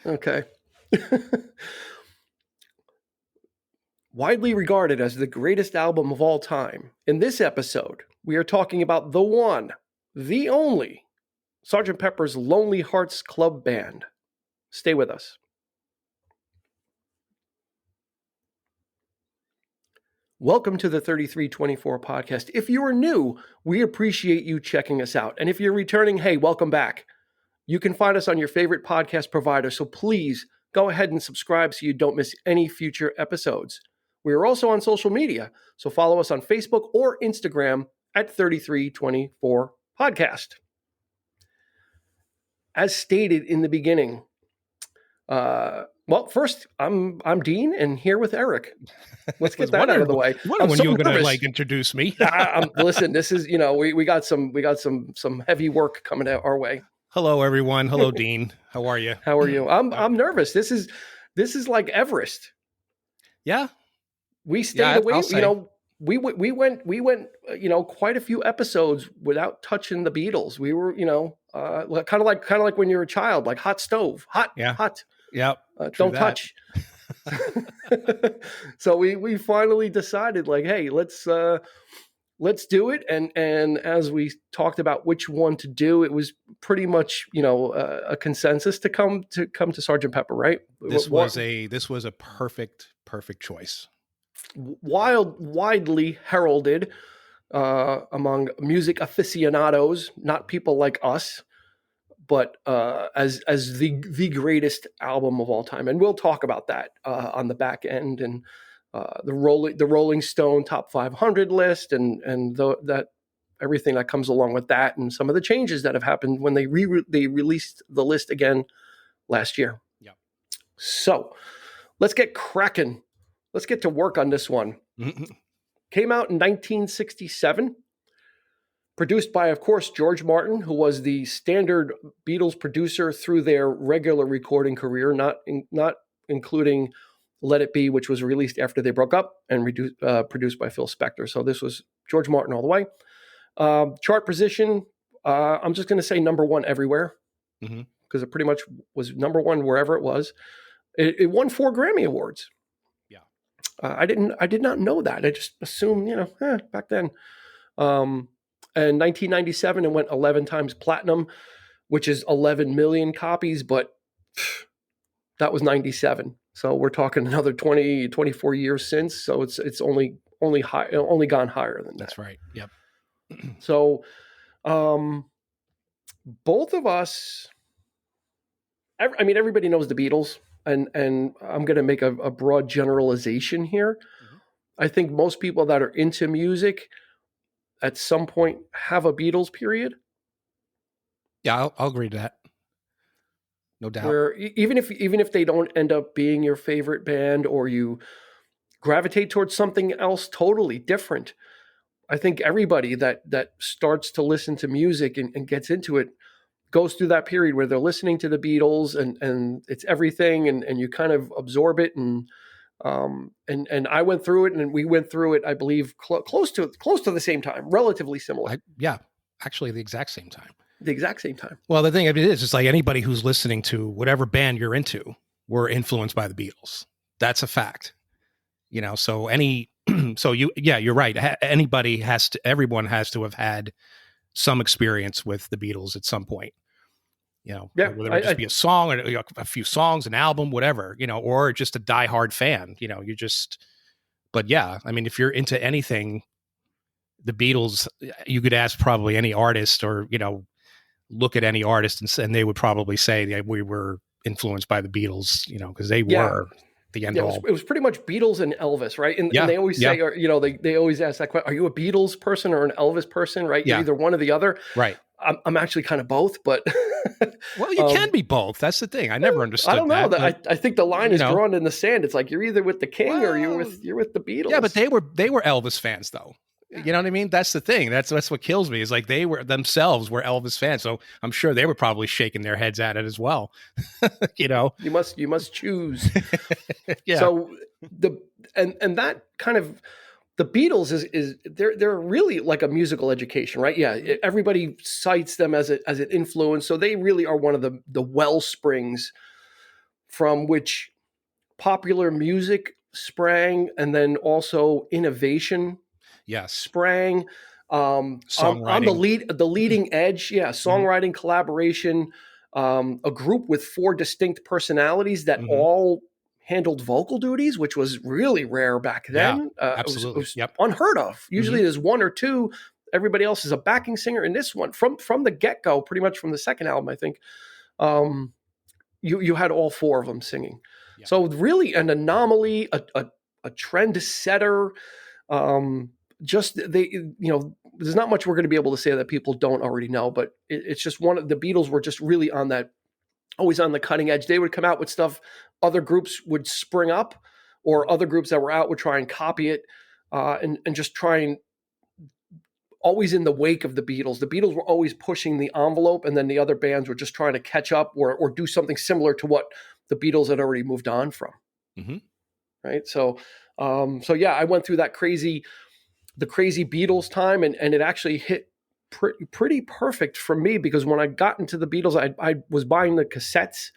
Okay. Widely regarded as the greatest album of all time, in this episode, we are talking about the one, the only, Sgt. Pepper's Lonely Hearts Club Band. Stay with us. Welcome to the 3324 podcast. If you are new, we appreciate you checking us out. And if you're returning, hey, welcome back. You can find us on your favorite podcast provider, so please go ahead and subscribe so you don't miss any future episodes. We are also on social media, so follow us on Facebook or Instagram at 3324 Podcast. As stated in the beginning, well, first, I'm Dean, and here with Eric. Let's get that out of the way. When you were going to introduce me? Listen, this is we got some heavy work coming our way. Hello, everyone. Hello, Dean. How are you? How are you? I'm nervous. This is like Everest. Yeah. We stayed away. We went. Quite a few episodes without touching the Beatles. We were, kind of like when you're a child, like hot stove, hot. Yeah. Don't touch. So we finally decided, like, hey, let's do it. And as we talked about which one to do, it was pretty much, a consensus to come to Sgt. Pepper, right? This was a perfect choice. Widely heralded among music aficionados, not people like us, but as the greatest album of all time. And we'll talk about that on the back end, and the Rolling Stone Top 500 list, and that everything that comes along with that, and some of the changes that have happened when they released the list again last year. Yeah. So let's get cracking. Let's get to work on this one. Mm-hmm. Came out in 1967. Produced by, of course, George Martin, who was the standard Beatles producer through their regular recording career, not including Let It Be, which was released after they broke up, and produced by Phil Spector. So this was George Martin all the way. Chart position, I'm just going to say number one everywhere, because it pretty much was number one wherever it was. It won 4 Grammy Awards. Yeah, I did not know that. I just assumed, back then. And 1997, it went 11 times platinum, which is 11 million copies, but that was 97. So we're talking another 24 years since. So it's only gone higher than that. That's right. Yep. So, both of us, everybody knows the Beatles, and I'm going to make a broad generalization here. Mm-hmm. I think most people that are into music at some point have a Beatles period. Yeah, I'll agree to that. No doubt. Where even if they don't end up being your favorite band, or you gravitate towards something else totally different, I think everybody that starts to listen to music and gets into it goes through that period where they're listening to the Beatles and it's everything, and you kind of absorb it, and I went through it, and we went through it, I believe, close to the same time, relatively similar. Actually the exact same time. The exact same time. Well, the thing of it is, it's like anybody who's listening to whatever band you're into were influenced by the Beatles. That's a fact. So you're right. Everyone has to have had some experience with the Beatles at some point. Whether it just be a song or a few songs, an album, whatever, or just a diehard fan, but yeah, if you're into anything, the Beatles, you could ask probably any artist, or, look at any artist and they would probably say that we were influenced by the Beatles, because they were the end all. It was pretty much Beatles and Elvis, right? And they always say, they always ask that question, are you a Beatles person or an Elvis person, right? Yeah. You're either one or the other. Right. I'm actually kind of both, but well, you can be both. That's the thing. I never understood. I don't know that. I think the line is drawn in the sand. It's like you're either with the King or you're with the Beatles. Yeah, but they were Elvis fans, though. Yeah. You know what I mean? That's the thing. That's what kills me, is like they were themselves were Elvis fans. So I'm sure they were probably shaking their heads at it as well. You must choose. Yeah. So and that kind of the Beatles is they're really like a musical education, right? Yeah, everybody cites them as an influence, so they really are one of the well springs from which popular music sprang, and then also innovation Yes. sprang. On Songwriting. the leading edge, yeah, Hmm. songwriting, collaboration, a group with four distinct personalities that Hmm. all handled vocal duties, which was really rare back Yeah, then. It absolutely. was Yep. unheard of. Hmm. Usually, there's one or two. Everybody else is a backing singer. In this one, from the get go, pretty much from the second album, I think, um, you had all four of them singing. Yeah. So really, an anomaly, a trend setter. Um, just they, there's not much we're going to be able to say that people don't already know, but it's just one of the Beatles were just really on that, always on the cutting edge. They would come out with stuff, other groups would spring up, or other groups that were out would try and copy it, and just try and always in the wake of the Beatles. The Beatles were always pushing the envelope, and then the other bands were just trying to catch up or do something similar to what the Beatles had already moved on from. Hmm. Right. So yeah, I went through the crazy Beatles time, and it actually hit pretty perfect for me, because when I got into the Beatles, I was buying the cassettes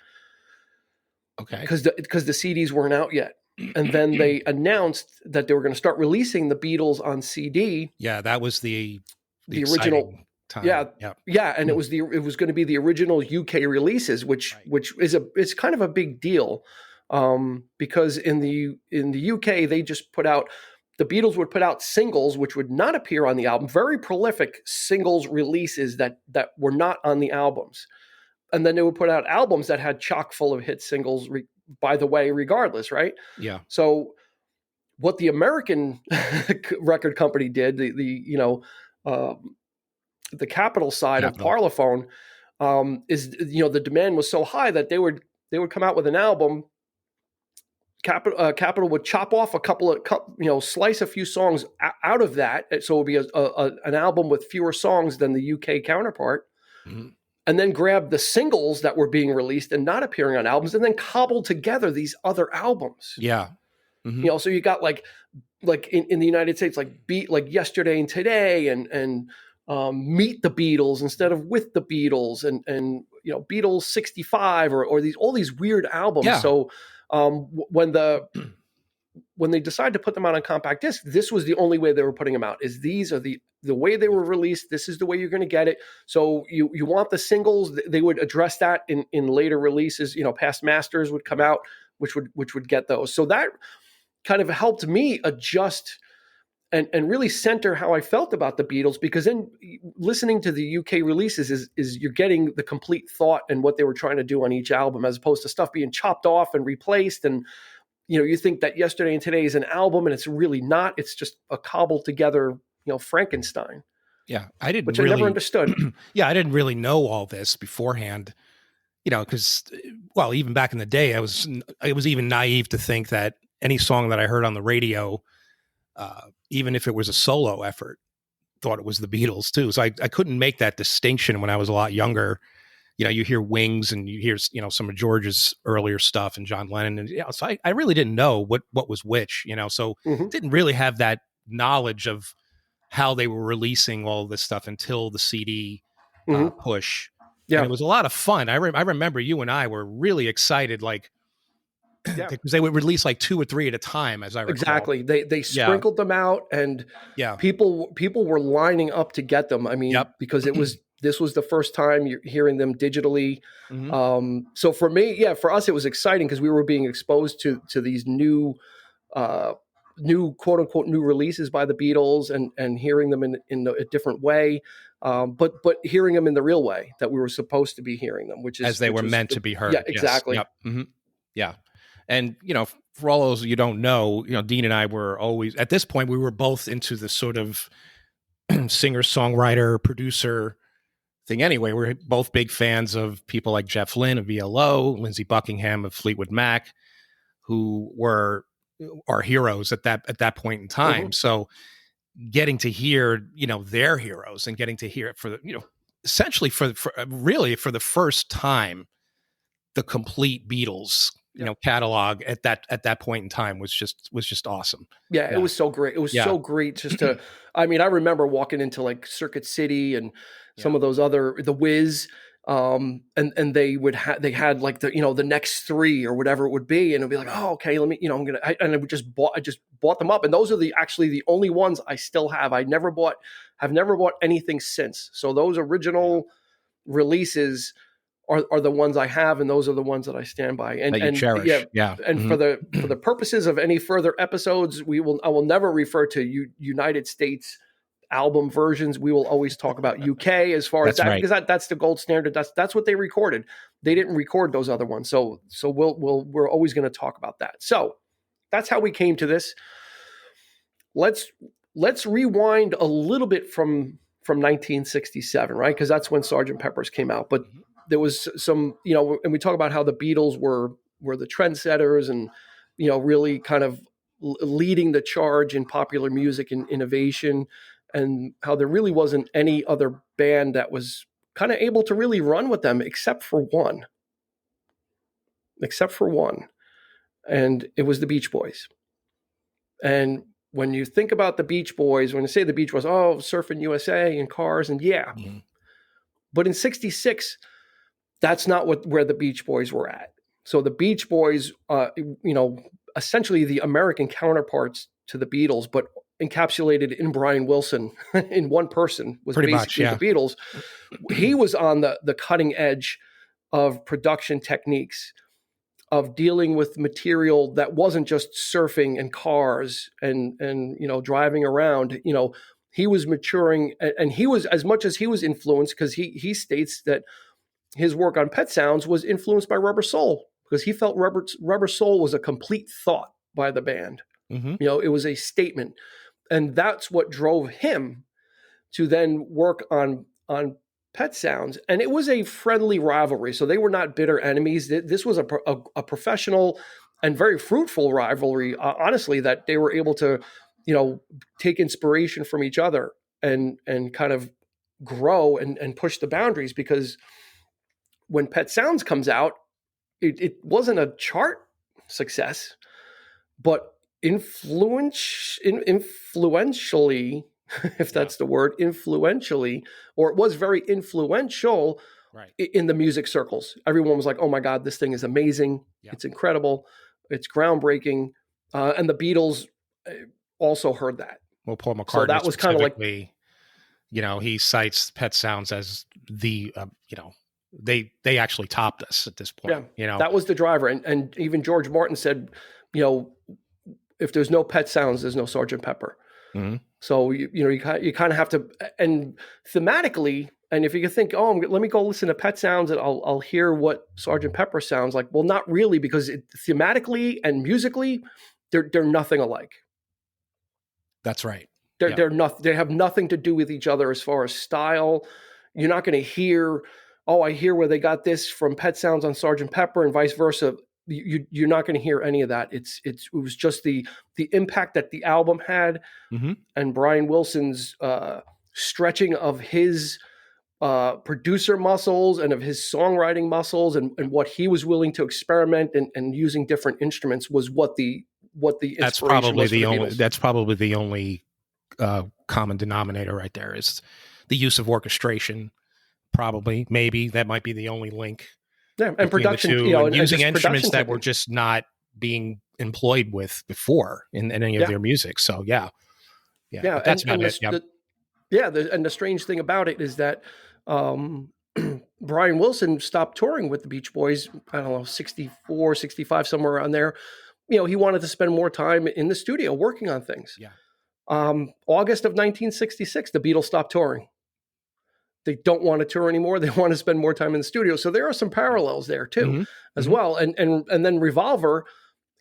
Okay. because the CDs weren't out yet. And then they announced that they were going to start releasing the Beatles on CD, Yeah, that was the the original. exciting time. Yeah, Yep. yeah, and it was going to be the original UK releases, Right. which is it's kind of a big deal, because in the UK they just put out, the Beatles would put out singles which would not appear on the album, very prolific singles releases that were not on the albums, and then they would put out albums that had chock full of hit singles. By the way, regardless, right? Yeah. So what the American record company did, the capital side of Capital. Parlophone, is the demand was so high that they would come out with an album. Capital would chop off a couple of slice a few songs out of that, so it would be an album with fewer songs than the UK counterpart, Hmm. and then grab the singles that were being released and not appearing on albums, and then cobble together these other albums. Yeah. Hmm. So you got like in the United States, like Yesterday and Today, and Meet the Beatles instead of With the Beatles, and Beatles 65, or these all these weird albums. Yeah. So when they decided to put them out on compact disc, this was the only way they were putting them out. Is these are the way they were released. This is the way you're going to get it. So you want the singles? They would address that in later releases. Past masters would come out, which would get those. So that kind of helped me adjust and really center how I felt about the Beatles, because then listening to the UK releases is you're getting the complete thought and what they were trying to do on each album, as opposed to stuff being chopped off and replaced. And you think that Yesterday and Today is an album, and it's really not. It's just a cobbled together Frankenstein, Yeah. I didn't which I never really. understood. Yeah, I didn't really know all this beforehand. Because well, even back in the day, I was even naive to think that any song that I heard on the radio, even if it was a solo effort, thought it was the Beatles too. So I couldn't make that distinction when I was a lot younger. You hear Wings and you hear, some of George's earlier stuff and John Lennon. And so I really didn't know what was which, so Mm-hmm. didn't really have that knowledge of how they were releasing all this stuff until the CD Mm-hmm. push. And Yeah, it was a lot of fun. I remember you and I were really excited, like, yeah. because they would release like 2 or 3 at a time, as I recall. Exactly. They Yeah. sprinkled them out, and Yeah. people were lining up to get them. I mean, Yep. because this was the first time you're hearing them digitally. Hmm. So for me, yeah, for us, it was exciting because we were being exposed to these new quote unquote new releases by the Beatles, and hearing them in a different way. But hearing them in the real way that we were supposed to be hearing them, which is As they which were was meant the- to be heard. Yeah, Yes. exactly. Yep. Hmm. Yeah. And, for all those you don't know, Dean and I were always, at this point, we were both into the sort of singer, songwriter, producer thing anyway. We're both big fans of people like Jeff Lynne of VLO, Lindsey Buckingham of Fleetwood Mac, who were our heroes at that point in time. Mhm. So getting to hear, their heroes, and getting to hear it for essentially for really for the first time, the complete Beatles catalog at that point in time was just awesome. Yeah, it was so great. It was so great just to, I mean, I remember walking into like Circuit City and some of those other, the Wiz, and they had like the next three or whatever it would be, and it'd be like, oh, okay, let me, and I just bought them up, and those are actually the only ones I still have. Have never bought anything since. So those original releases are the ones I have, and those are the ones that I stand by. And that you cherish. Yeah. And for the purposes of any further episodes, I will never refer to United States album versions. We will always talk about UK as far as that, right, because that's the gold standard. That's what they recorded. They didn't record those other ones. So we're always going to talk about that. So that's how we came to this. Let's rewind a little bit from 1967, right? Because that's when Sgt. Pepper's came out. But there was some, and we talk about how the Beatles were the trendsetters and, really kind of leading the charge in popular music and innovation, and how there really wasn't any other band that was kind of able to really run with them except for one. And it was the Beach Boys. And when you think about the Beach Boys, when you say the Beach Boys, oh, Surfing USA and Cars, and yeah. Mm-hmm. But in 66, that's not where the Beach Boys were at. So the Beach Boys, essentially the American counterparts to the Beatles, but encapsulated in Brian Wilson in one person, was pretty basically much, the Beatles. He was on the cutting edge of production techniques, of dealing with material that wasn't just surfing and cars and driving around. He was maturing, and he was, as much as he was influenced, because he states that his work on Pet Sounds was influenced by Rubber Soul, because he felt Rubber Soul was a complete thought by the band. Mm-hmm. It was a statement. And that's what drove him to then work on Pet Sounds. And it was a friendly rivalry. So they were not bitter enemies. This was a professional and very fruitful rivalry, honestly, that they were able to, take inspiration from each other and kind of grow and push the boundaries. Because when Pet Sounds comes out, it wasn't a chart success, but influentially, if that's the word, influentially, or it was very influential, right, in the music circles. Everyone was like, oh my God, this thing is amazing. Yeah. It's incredible. It's groundbreaking. And the Beatles also heard that. Well, Paul McCartney, so that was kind of like, he cites Pet Sounds as the, they actually topped us at this point. Yeah, that was the driver. And even George Martin said, if there's no Pet Sounds, there's no Sgt. Pepper. Mm-hmm. So you kind of have to, and thematically, and if you think, oh, let me go listen to Pet Sounds and I'll hear what Sgt. Pepper sounds like. Well, not really, because thematically and musically, they're nothing alike. That's right. They're not. They have nothing to do with each other as far as style. You're not going to hear, oh, I hear where they got this from Pet Sounds on Sgt. Pepper and vice versa. You're not going to hear any of that. It was just the impact that the album had, mm-hmm, and Brian Wilson's stretching of his producer muscles and of his songwriting muscles and what he was willing to experiment and using different instruments was what the inspiration was for the Beatles. That's probably the only common denominator right there, is the use of orchestration. Probably, maybe that might be the only link. Yeah, and production, and using instruments that were just not being employed with before in any of their music. So yeah. But that's about it. And the strange thing about it is that Brian Wilson stopped touring with the Beach Boys. I don't know, 64, 65, somewhere around there. He wanted to spend more time in the studio working on things. Yeah. August of 1966, the Beatles stopped touring. They don't want to tour anymore. They want to spend more time in the studio. So there are some parallels there too, mm-hmm, as mm-hmm, well. And then Revolver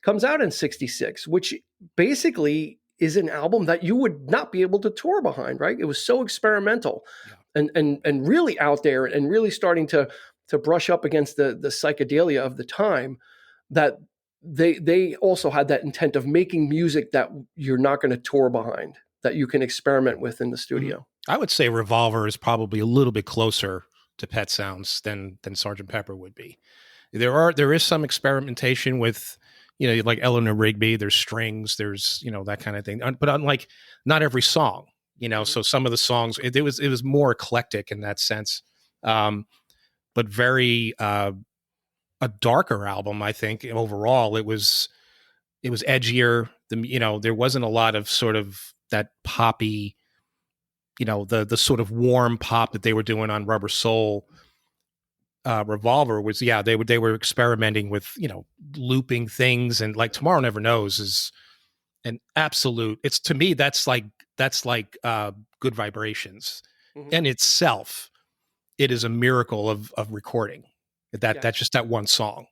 comes out in 66, which basically is an album that you would not be able to tour behind, right? It was so experimental, and really out there, and really starting to brush up against the psychedelia of the time, that they also had that intent of making music that you're not going to tour behind, that you can experiment with in the studio. Mm-hmm. I would say Revolver is probably a little bit closer to Pet Sounds than Sgt. Pepper would be. There is some experimentation with, like Eleanor Rigby. There's strings. There's that kind of thing. But unlike not every song, Mhm. so some of the songs it was more eclectic in that sense, but very a darker album. I think overall it was edgier. There wasn't a lot of sort of that poppy, the sort of warm pop that they were doing on Rubber Soul. Revolver was, yeah, they were experimenting with looping things, and like Tomorrow Never Knows is an absolute. It's, to me, that's like Good Vibrations Mhm. in itself. It is a miracle of recording. That's Yes. just that one song,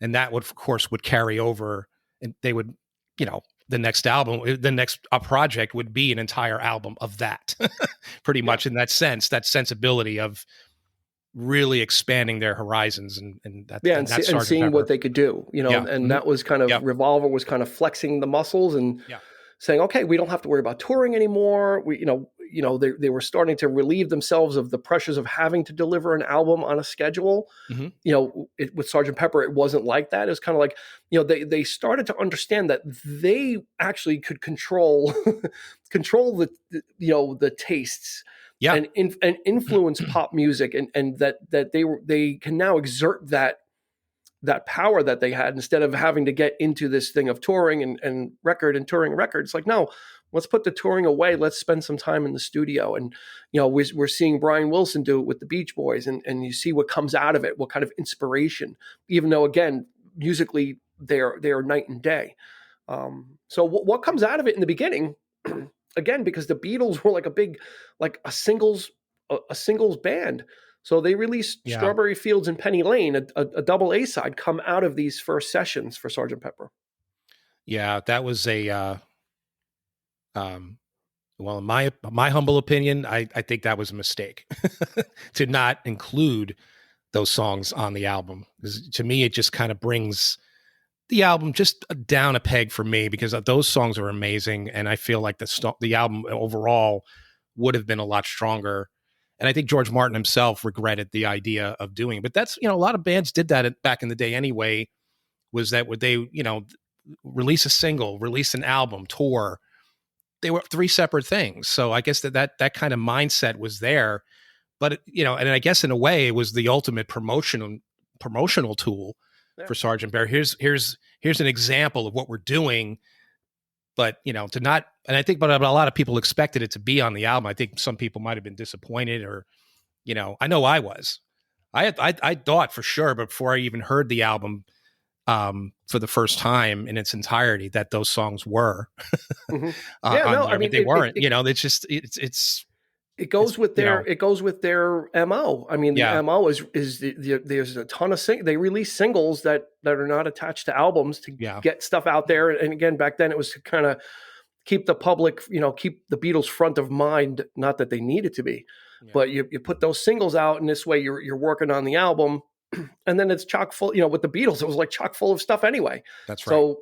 and that would, of course, would carry over, and they would, the next album, the next project would be an entire album of that, pretty Yeah. much, in that sense, that sensibility of really expanding their horizons, and that Yeah, and that's and Sergeant seeing what Pepper. they could do, Yeah. and that was kind of Yep. Revolver was kind of flexing the muscles and Yeah. saying, okay, we don't have to worry about touring anymore. They were starting to relieve themselves of the pressures of having to deliver an album on a schedule. Hmm. With Sergeant Pepper, it wasn't like that. It was kind of like, they started to understand that they actually could control control the tastes Yeah. and influence pop music, and that they can now exert that power that they had instead of having to get into this thing of touring and record and touring records. Like, no, let's put the touring away. Let's spend some time in the studio. And, we're seeing Brian Wilson do it with the Beach Boys, and you see what comes out of it, what kind of inspiration, even though, again, musically, they are night and day. So what comes out of it in the beginning, again, because the Beatles were like like a singles band. So they released Yeah. Strawberry Fields and Penny Lane, a double A side, come out of these first sessions for Sergeant Pepper. Yeah. That was um, well, in my humble opinion, I think that was a mistake to not include those songs on the album. 'Cause to me, it just kind of brings the album just down a peg for me, because those songs are amazing, and I feel like the album overall would have been a lot stronger. And I think George Martin himself regretted the idea of doing it. But that's, a lot of bands did that back in the day anyway. Was that would they, release a single, release an album, tour? They were three separate things. So I guess that kind of mindset was there. But and I guess in a way it was the ultimate promotional tool Yeah. for Sergeant Bear. Here's an example of what we're doing. But to not, and I think, but a lot of people expected it to be on the album. I think some people might have been disappointed, or I know I was. I thought for sure, but before I even heard the album for the first time in its entirety, that those songs were Mhm. Yeah, on no, I there, but mean, they weren't. It's just it it's goes with their MO. I mean, the yeah, MO is there's a ton of they release singles that are not attached to albums to yeah, get stuff out there. And again, back then it was to kind of keep the public, keep the Beatles front of mind. Not that they needed to be, yeah. but you put those singles out, and this way you're working on the album, and then it's chock full. With the Beatles, it was like chock full of stuff anyway. That's right. So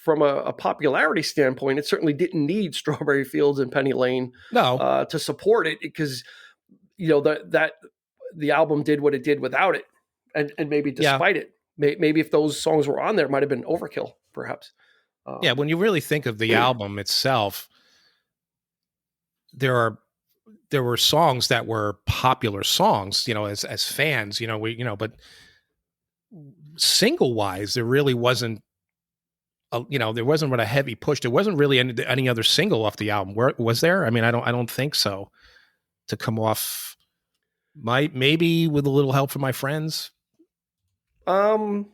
from a popularity standpoint, it certainly didn't need Strawberry Fields and Penny Lane No, to support it, because that the album did what it did without it, and maybe yeah, despite it, maybe if those songs were on there, it might have been overkill, perhaps. yeah. When you really think of the album itself, there are there were songs that were popular songs, as fans, but single wise, there really wasn't. There wasn't a heavy push. There wasn't really any other single off the album. Where was there? I mean, I don't think so. To come off, maybe with a little help from my friends. Um,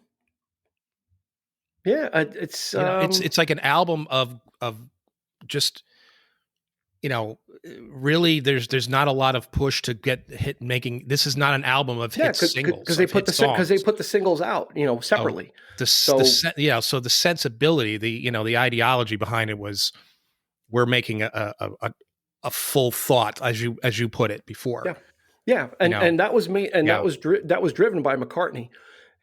yeah, it's It's like an album of just you know really there's not a lot of push to get hit making. This is not an album of yeah, hit singles, because they of put hit they songs. put the singles out, Oh, separately. So so the sensibility, the ideology behind it was, we're making a full thought, as you put it before. yeah, yeah, You and know, and that was me, and yeah, that was driven by McCartney.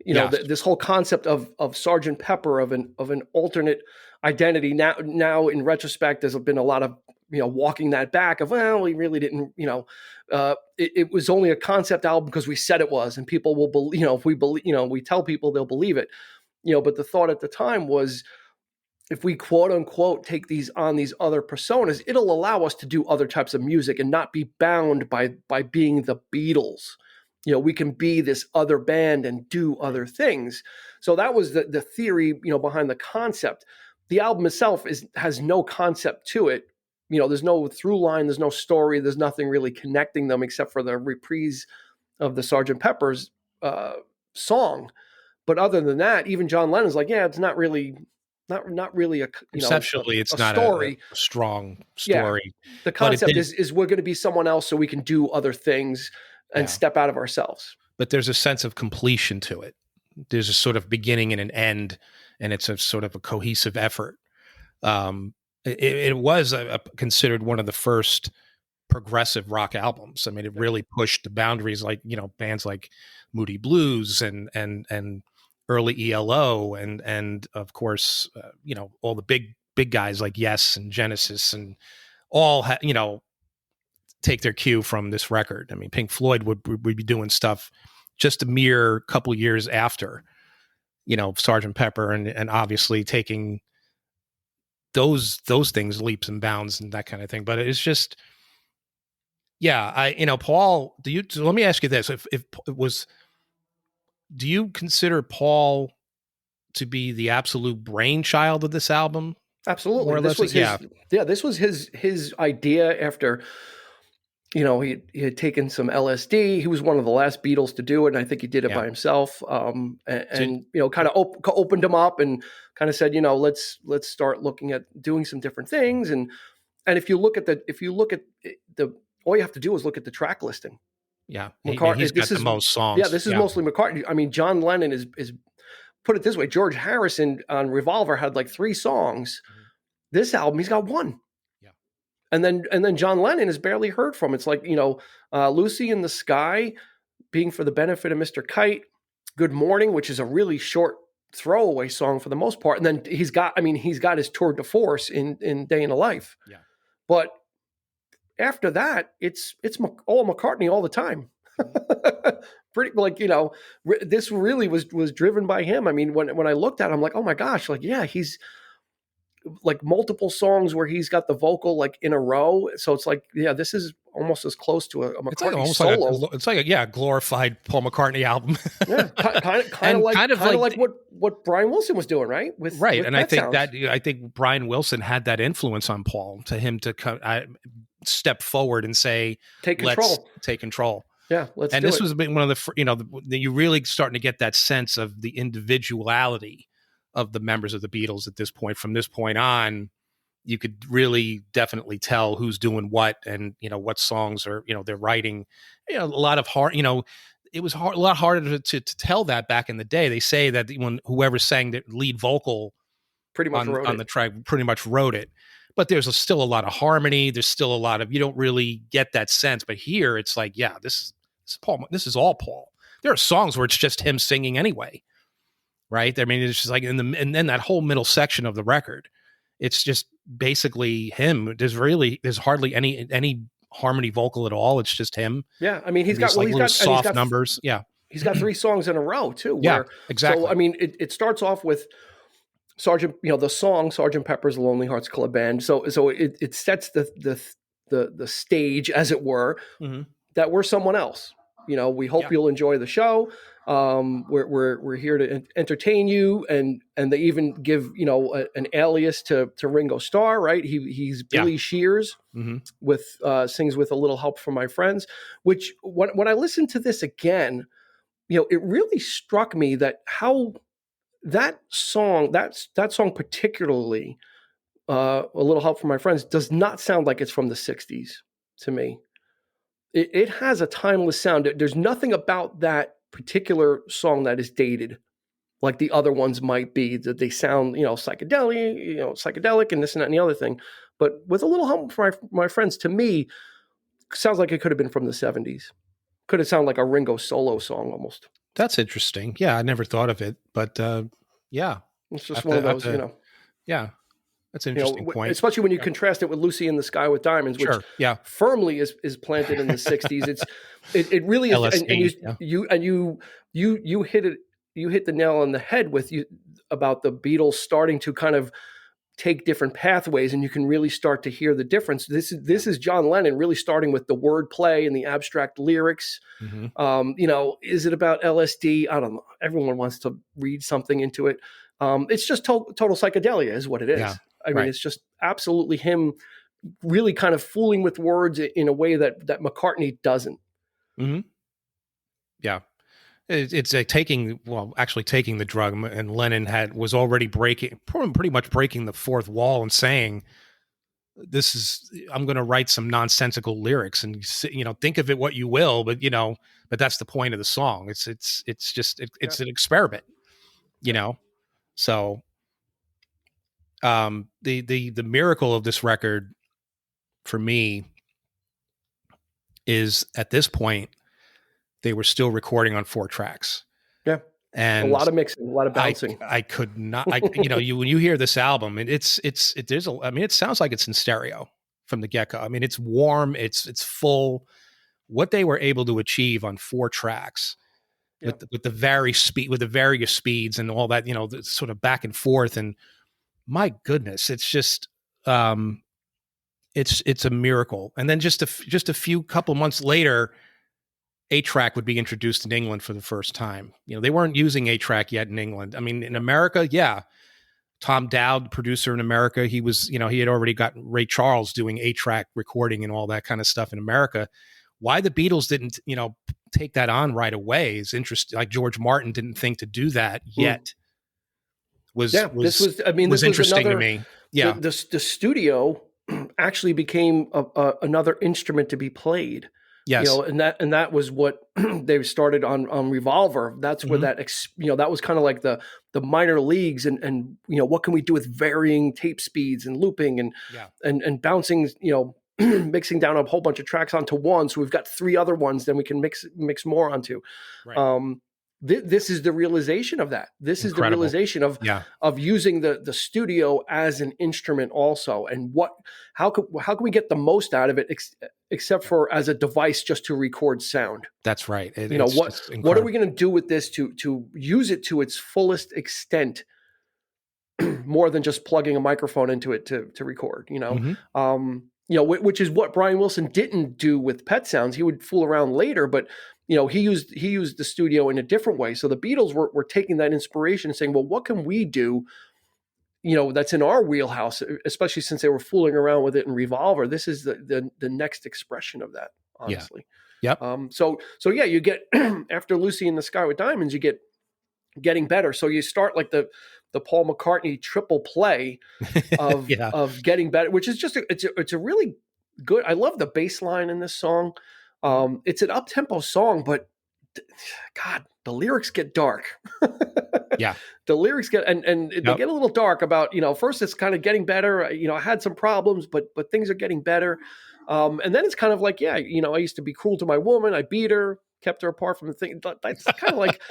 yes, This whole concept of Sergeant Pepper, of an alternate identity. Now in retrospect, there's been a lot of walking that back of, well, we really didn't, it was only a concept album because we said it was, and people will believe, if we believe, we tell people, they'll believe it, but the thought at the time was, if we quote unquote take these other personas, it'll allow us to do other types of music and not be bound by being the Beatles. We can be this other band and do other things. So that was the theory, behind the concept. The album itself has no concept to it. There's no through line, there's no story, there's nothing really connecting them except for the reprise of the Sgt. Pepper's song. But other than that, even John Lennon's like, yeah, it's not really a conceptually, it's a not story. A strong story. Yeah. The concept is we're going to be someone else so we can do other things and step out of ourselves. But there's a sense of completion to it. There's a sort of beginning and an end, and it's a sort of a cohesive effort. It was considered one of the first progressive rock albums. I mean, it really pushed the boundaries, like, bands like Moody Blues and early ELO and of course, all the big guys like Yes and Genesis and all take their cue from this record. I mean, Pink Floyd would be doing stuff just a mere couple years after, Sgt. Pepper, and obviously taking those things leaps and bounds and that kind of thing. But it's just, Paul, so let me ask you this. If it was, do you consider Paul to be the absolute brainchild of this album? Absolutely. This was his idea after, he had taken some LSD. He was one of the last Beatles to do it, and I think he did it by himself. And kind of opened him up and kind of said, let's start looking at doing some different things. And if you look at the all you have to do is look at the track listing. Yeah, McCartney. He's got the most songs. Yeah, this is mostly McCartney. I mean, John Lennon is put it this way. George Harrison on Revolver had like 3 songs. Mm-hmm. This album, he's got 1. Yeah, and then John Lennon is barely heard from. It's like Lucy in the Sky, being for the benefit of Mr. Kite, Good Morning, which is a really short throwaway song for the most part. And then he's got his tour de force in Day in the Life. Yeah, but after that, it's all McCartney all the time. Pretty this really was driven by him. I mean, when I looked at it, I'm like, oh my gosh, he's like multiple songs where he's got the vocal like in a row. So it's like, this is almost as close to a McCartney solo. It's like a glorified Paul McCartney album. Yeah, kind of like what Brian Wilson was doing, right? With and I think Brian Wilson had that influence on Paul to him to step forward and say, take control. Let's take control. Yeah, let's. And this was one of the you're really starting to get that sense of the individuality of the members of the Beatles at this point. From this point on, you could really definitely tell who's doing what, and what songs are they're writing. A lot of hard. It was a lot harder to tell that back in the day. They say that when whoever sang the lead vocal pretty much on the track pretty much wrote it. But there's still a lot of harmony. There's still a lot of, you don't really get that sense. But here it's like, this is Paul. This is all Paul. There are songs where it's just him singing anyway, right? I mean, it's just like and then that whole middle section of the record, it's just basically him. There's hardly any harmony vocal at all. It's just him. Yeah, I mean, he's got soft numbers. Yeah, he's got 3 songs in a row too. Yeah, exactly. So I mean, it starts off with the song Sgt. Pepper's Lonely Hearts Club Band. So it sets the stage, as it were, mm-hmm. that we're someone else. We hope you'll enjoy the show. We're here to entertain you, and they even give an alias to Ringo Starr, right? He's Billy Shears, mm-hmm. with sings with A Little Help from My Friends. Which when I listened to this again, it really struck me that how that song particularly, A Little Help from My Friends, does not sound like it's from the 60s to me. It has a timeless sound. There's nothing about that particular song that is dated like the other ones might be, that they sound, psychedelic and this and that and the other thing. But with A Little Help from my Friends, to me, sounds like it could have been from the 70s. Could have sounded like a Ringo solo song almost. That's interesting. Yeah, I never thought of it, but yeah. It's just one of those, Yeah. That's an interesting point. Especially when you Yeah. contrast it with Lucy in the Sky with Diamonds, which Sure. Yeah. firmly is planted in the 60s. It really is. And LSD. Yeah. you hit it, you hit the nail on the head with you about the Beatles starting to kind of take different pathways, and you can really start to hear the difference. This is John Lennon really starting with the wordplay and the abstract lyrics. Mm-hmm. Is it about LSD? I don't know. Everyone wants to read something into it. It's just total psychedelia is what it Yeah. is. I mean, Right. it's just absolutely him really kind of fooling with words in a way that McCartney doesn't. Mm-hmm. Yeah. It's like taking the drug, and Lennon was already pretty much breaking the fourth wall and saying, I'm going to write some nonsensical lyrics, and think of it what you will, but that's the point of the song. It's an experiment, so the miracle of this record for me is, at this point, they were still recording on 4 tracks. Yeah. And a lot of mixing, a lot of bouncing. I could not, when you hear this album, and it sounds like it's in stereo from the get-go. I mean, it's warm, it's full. What they were able to achieve on 4 tracks, with the various speeds and all that, the sort of back and forth, and my goodness, it's just it's a miracle. And then just a few couple months later, 8-track would be introduced in England for the first time. They weren't using 8-track yet in England. I mean, in America, yeah. Tom Dowd, producer in America, he was, he had already got Ray Charles doing 8-track recording and all that kind of stuff in America. Why the Beatles didn't, take that on right away is interesting. Like George Martin didn't think to do that yet. Was interesting to me. Yeah. The studio actually became another instrument to be played. Yes. And that was what they started on Revolver. That's where that was kind of like the minor leagues, and what can we do with varying tape speeds and looping and bouncing, mixing down a whole bunch of tracks onto one. So we've got 3 other ones, then we can mix more onto. Right. This is the realization of that. This Incredible. is the realization of using the studio as an instrument also, and how can we get the most out of it, except for as a device just to record sound. That's right. What are we going to do with this to use it to its fullest extent, more than just plugging a microphone into it to record, which is what Brian Wilson didn't do with Pet Sounds. He would fool around later, but he used the studio in a different way. So the Beatles were taking that inspiration and saying, well, what can we do, that's in our wheelhouse, especially since they were fooling around with it in Revolver. This is the next expression of that, honestly. Yeah. Yep. So you get after Lucy in the Sky with Diamonds, you get Getting Better. So you start like the Paul McCartney triple play of of Getting Better, which is just it's a really good. I love the bass line in this song. It's an up-tempo song, but God, the lyrics get dark. Yeah. The lyrics get and they get a little dark about, first it's kind of getting better. I had some problems, but things are getting better. And then it's kind of like, I used to be cruel to my woman. I beat her, kept her apart from the thing. That's kind of like,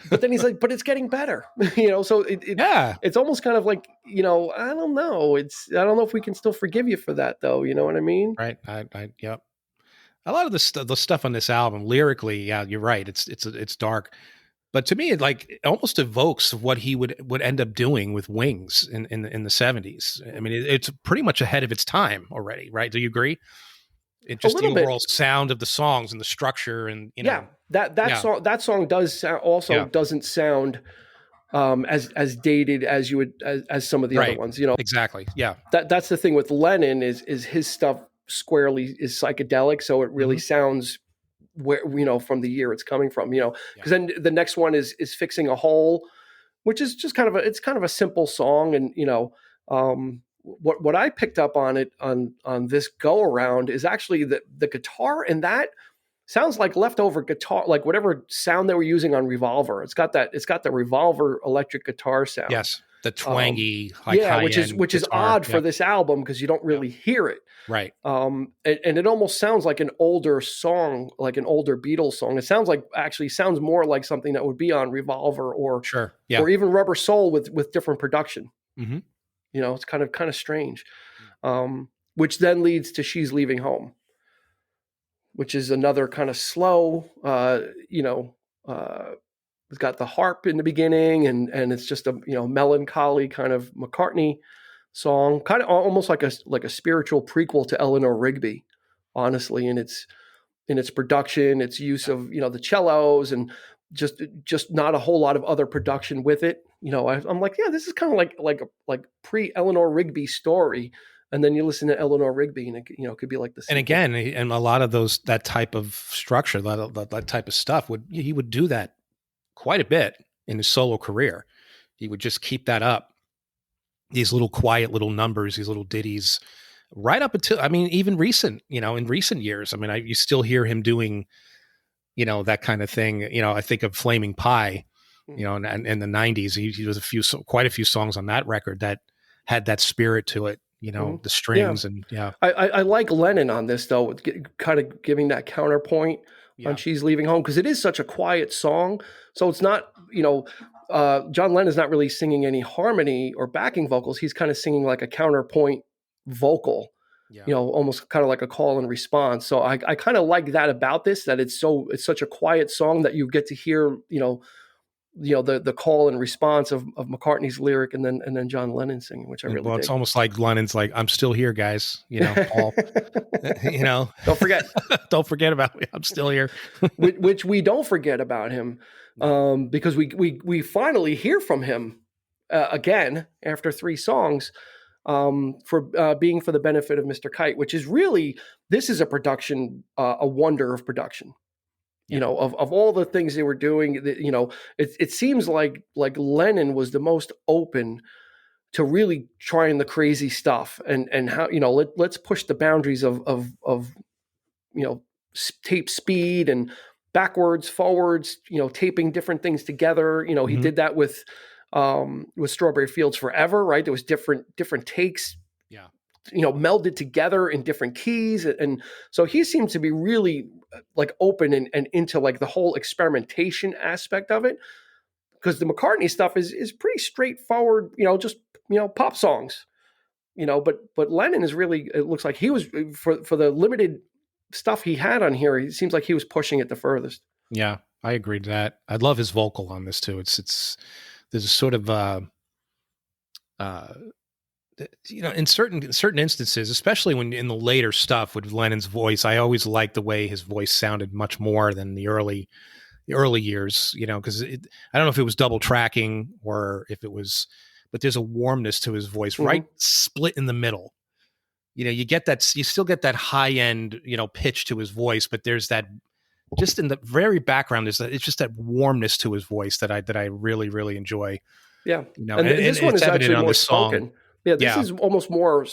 but then he's like, but it's getting better. So it's almost kind of like, I don't know. I don't know if we can still forgive you for that though. You know what I mean? Right. Yep. A lot of the stuff on this album lyrically, yeah, you're right. It's dark, but to me, it almost evokes what he would end up doing with Wings in the 70s. I mean, it's pretty much ahead of its time already, right? Do you agree? It just the overall sound of the songs and the structure, and that song does doesn't sound as dated as you would as some of the other ones. Exactly. Yeah. That's the thing with Lennon is his stuff squarely is psychedelic, so it really sounds where from the year it's coming from, because then the next one is Fixing a Hole, which is just kind of a simple song, and what I picked up on it on this go around is actually the guitar, and that sounds like leftover guitar, like whatever sound they were using on Revolver. It's got the Revolver electric guitar sound. Yes. The twangy, which is odd for this album because you don't really hear it. Right. And it almost sounds like an older song, like an older Beatles song. It sounds more like something that would be on Revolver or even Rubber Soul with different production. Mm-hmm. It's kind of strange. Which then leads to She's Leaving Home, which is another kind of slow, it's got the harp in the beginning, and it's just a melancholy kind of McCartney song, kind of almost like a spiritual prequel to Eleanor Rigby, honestly, in its production, its use of the cellos, and just not a whole lot of other production with it. I'm like, yeah, this is kind of like pre Eleanor Rigby story, and then you listen to Eleanor Rigby, and it could be like the sequel. And again, and a lot of that type of structure, that type of stuff, he would do that quite a bit in his solo career. He would just keep that up. These little quiet little numbers, these little ditties, right up until, even in recent years. You still hear him doing, that kind of thing. I think of Flaming Pie, in the 90s, he was quite a few songs on that record that had that spirit to it, the strings. And I like Lennon on this, though, kind of giving that counterpoint on She's Leaving Home, because it is such a quiet song. So it's not, John Lennon's not really singing any harmony or backing vocals. He's kind of singing like a counterpoint vocal, almost kind of like a call and response. So I kind of like that about this, that it's such a quiet song that you get to hear, the call and response of McCartney's lyric, and then John Lennon singing, which I really dig. It's almost like Lennon's like, I'm still here, guys. Paul, don't forget about me. I'm still here. which we don't forget about him, because we finally hear from him again after 3 songs, for being for the benefit of Mr. Kite, which is really, this is a production, a wonder of production. Of all the things they were doing, it seems like Lennon was the most open to really trying the crazy stuff, and how, let's push the boundaries of tape speed and backwards, forwards, taping different things together. He did that with Strawberry Fields Forever, right? There was different takes, melded together in different keys. And so he seems to be really like open and into like the whole experimentation aspect of it. Because the McCartney stuff is pretty straightforward, just, pop songs, but Lennon is really, it looks like he was, for the limited stuff he had on here, it seems like he was pushing it the furthest. Yeah, I agree to that. I love his vocal on this too. There's a sort of, in certain instances, especially when in the later stuff with Lennon's voice, I always liked the way his voice sounded much more than the early years, because I don't know if it was double tracking or if it was, but there's a warmness to his voice, right split in the middle. You get that, you still get that high end, pitch to his voice, but there's that, just in the very background, it's just that warmness to his voice that I really, really enjoy. Yeah. And this one is actually more spoken. Yeah, this is almost more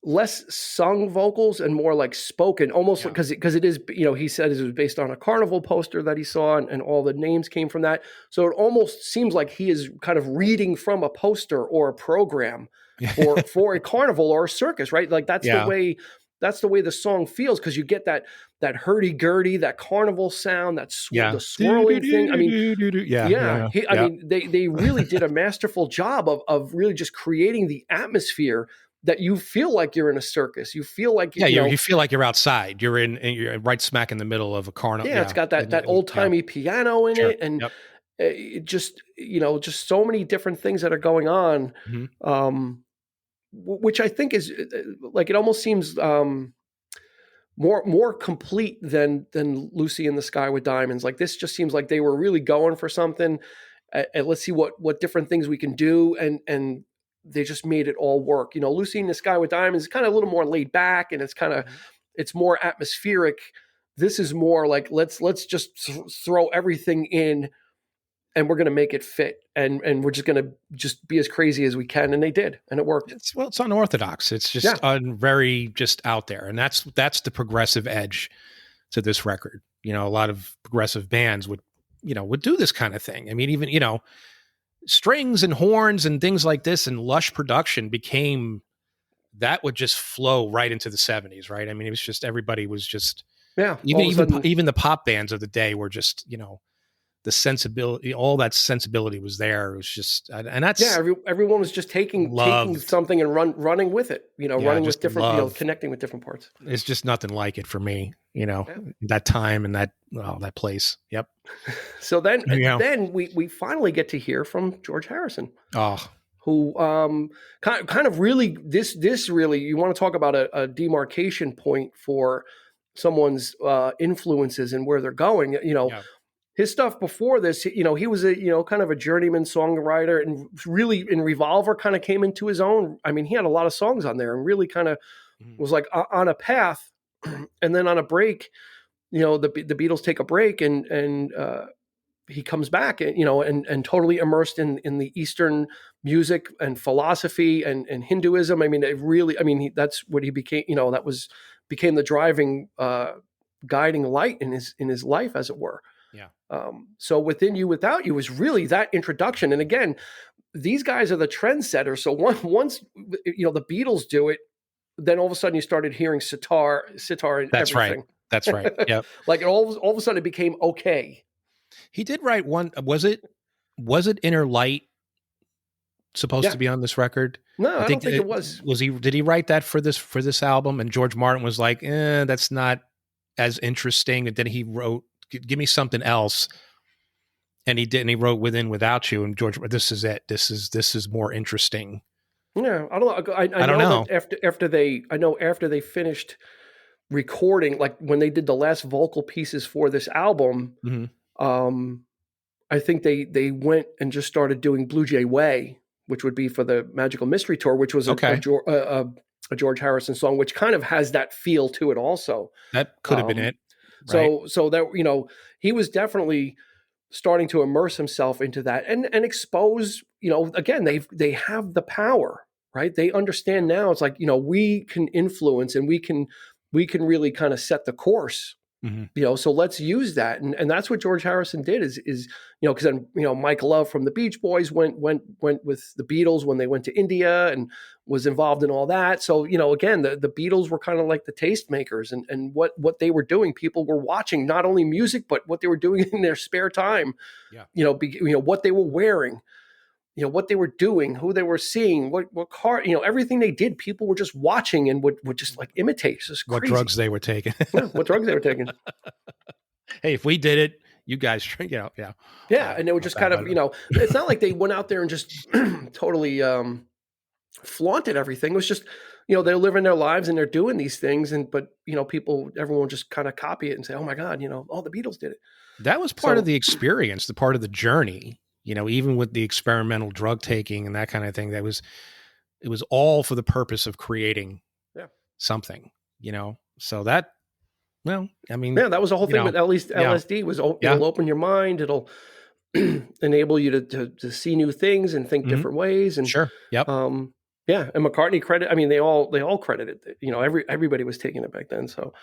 less sung vocals and more like spoken, almost because it is, he said it was based on a carnival poster that he saw, and all the names came from that. So it almost seems like he is kind of reading from a poster or a program for a carnival or a circus, right? Like that's the way the song feels, because you get that hurdy-gurdy, that carnival sound, the swirling thing. I mean, they really did a masterful job of really just creating the atmosphere that you feel like you're in a circus. You feel like you feel like you're outside. You're right smack in the middle of a carnival. Yeah, it's got that old-timey piano in it, and it just just so many different things that are going on. Which I think is like, it almost seems more complete than Lucy in the Sky with Diamonds. Like, this just seems like they were really going for something, and let's see what different things we can do, and they just made it all work. Lucy in the Sky with Diamonds is kind of a little more laid back, and it's kind of it's more atmospheric. This is more like, let's just throw everything in, and we're going to make it fit, and we're just going to just be as crazy as we can. And they did, and it worked. It's unorthodox. It's just very just out there. And that's the progressive edge to this record. A lot of progressive bands would do this kind of thing. I mean, even, strings and horns and things like this and lush production that would just flow right into the 70s. Right. I mean, it was just, everybody was just, even the pop bands of the day were just, the sensibility, all that sensibility was there. It was just, and that's everyone was just taking loved. something and running with it, Yeah, running with just different, love. connecting with different parts. It's just nothing like it for me, Yeah. that time and that place. Yep. So then Yeah. then we finally get to hear from George Harrison, Oh, who kind of really this really, you want to talk about a demarcation point for someone's influences and where they're going. yeah. His stuff before this, he was a kind of a journeyman songwriter, and really in Revolver kind of came into his own. I mean, he had a lot of songs on there, and really kind of was like on a path, and then on a break. The Beatles take a break, and he comes back, and totally immersed in the Eastern music and philosophy and Hinduism. I mean, that's what he became. That became the driving guiding light in his life, as it were. Yeah. So Within You, Without You was really that introduction. And again, these guys are the trendsetters. So once the Beatles do it, then all of a sudden you started hearing sitar and That's everything. right. That's right. Yeah. Like all of a sudden it became okay. He did write one. Was it Inner Light supposed to be on this record? No, I don't think think it was. Did he write that for this album? And George Martin was like, that's not as interesting. And then he wrote, give me something else. And he did, and he wrote Within Without You. And George, this is it. This is more interesting. Yeah, I don't know. I don't know. That after they finished recording, like when they did the last vocal pieces for this album, I think they went and just started doing Blue Jay Way, which would be for the Magical Mystery Tour, which was a George Harrison song, which kind of has that feel to it also. That could have been it. Right? So that, he was definitely starting to immerse himself into that and expose, again, they have the power, right? They understand now. It's like, we can influence, and we can really kind of set the course. So let's use that, and that's what George Harrison did. Is because then Mike Love from the Beach Boys went with the Beatles when they went to India and was involved in all that. So again, the Beatles were kind of like the tastemakers, and what they were doing, people were watching not only music but what they were doing in their spare time. Yeah. What they were wearing. What they were doing, who they were seeing, what car, everything they did, people were just watching and would just like imitate. It's just what crazy. drugs they were taking. What drugs they were taking. Hey, if we did it, you guys, yeah. Yeah, and they were just kind of, it's not like they went out there and just totally flaunted everything. It was just, they're living their lives and they're doing these things, but everyone just kind of copy it and say, oh my God, the Beatles did it. That was part of the experience, the part of the journey. Even with the experimental drug taking and that kind of thing, it was all for the purpose of creating something, so that, well, I mean, that was the whole thing with at least LSD was, it'll open your mind. It'll enable you to see new things and think different ways. And sure. Yep. And McCartney they all credited it. Everybody was taking it back then. So,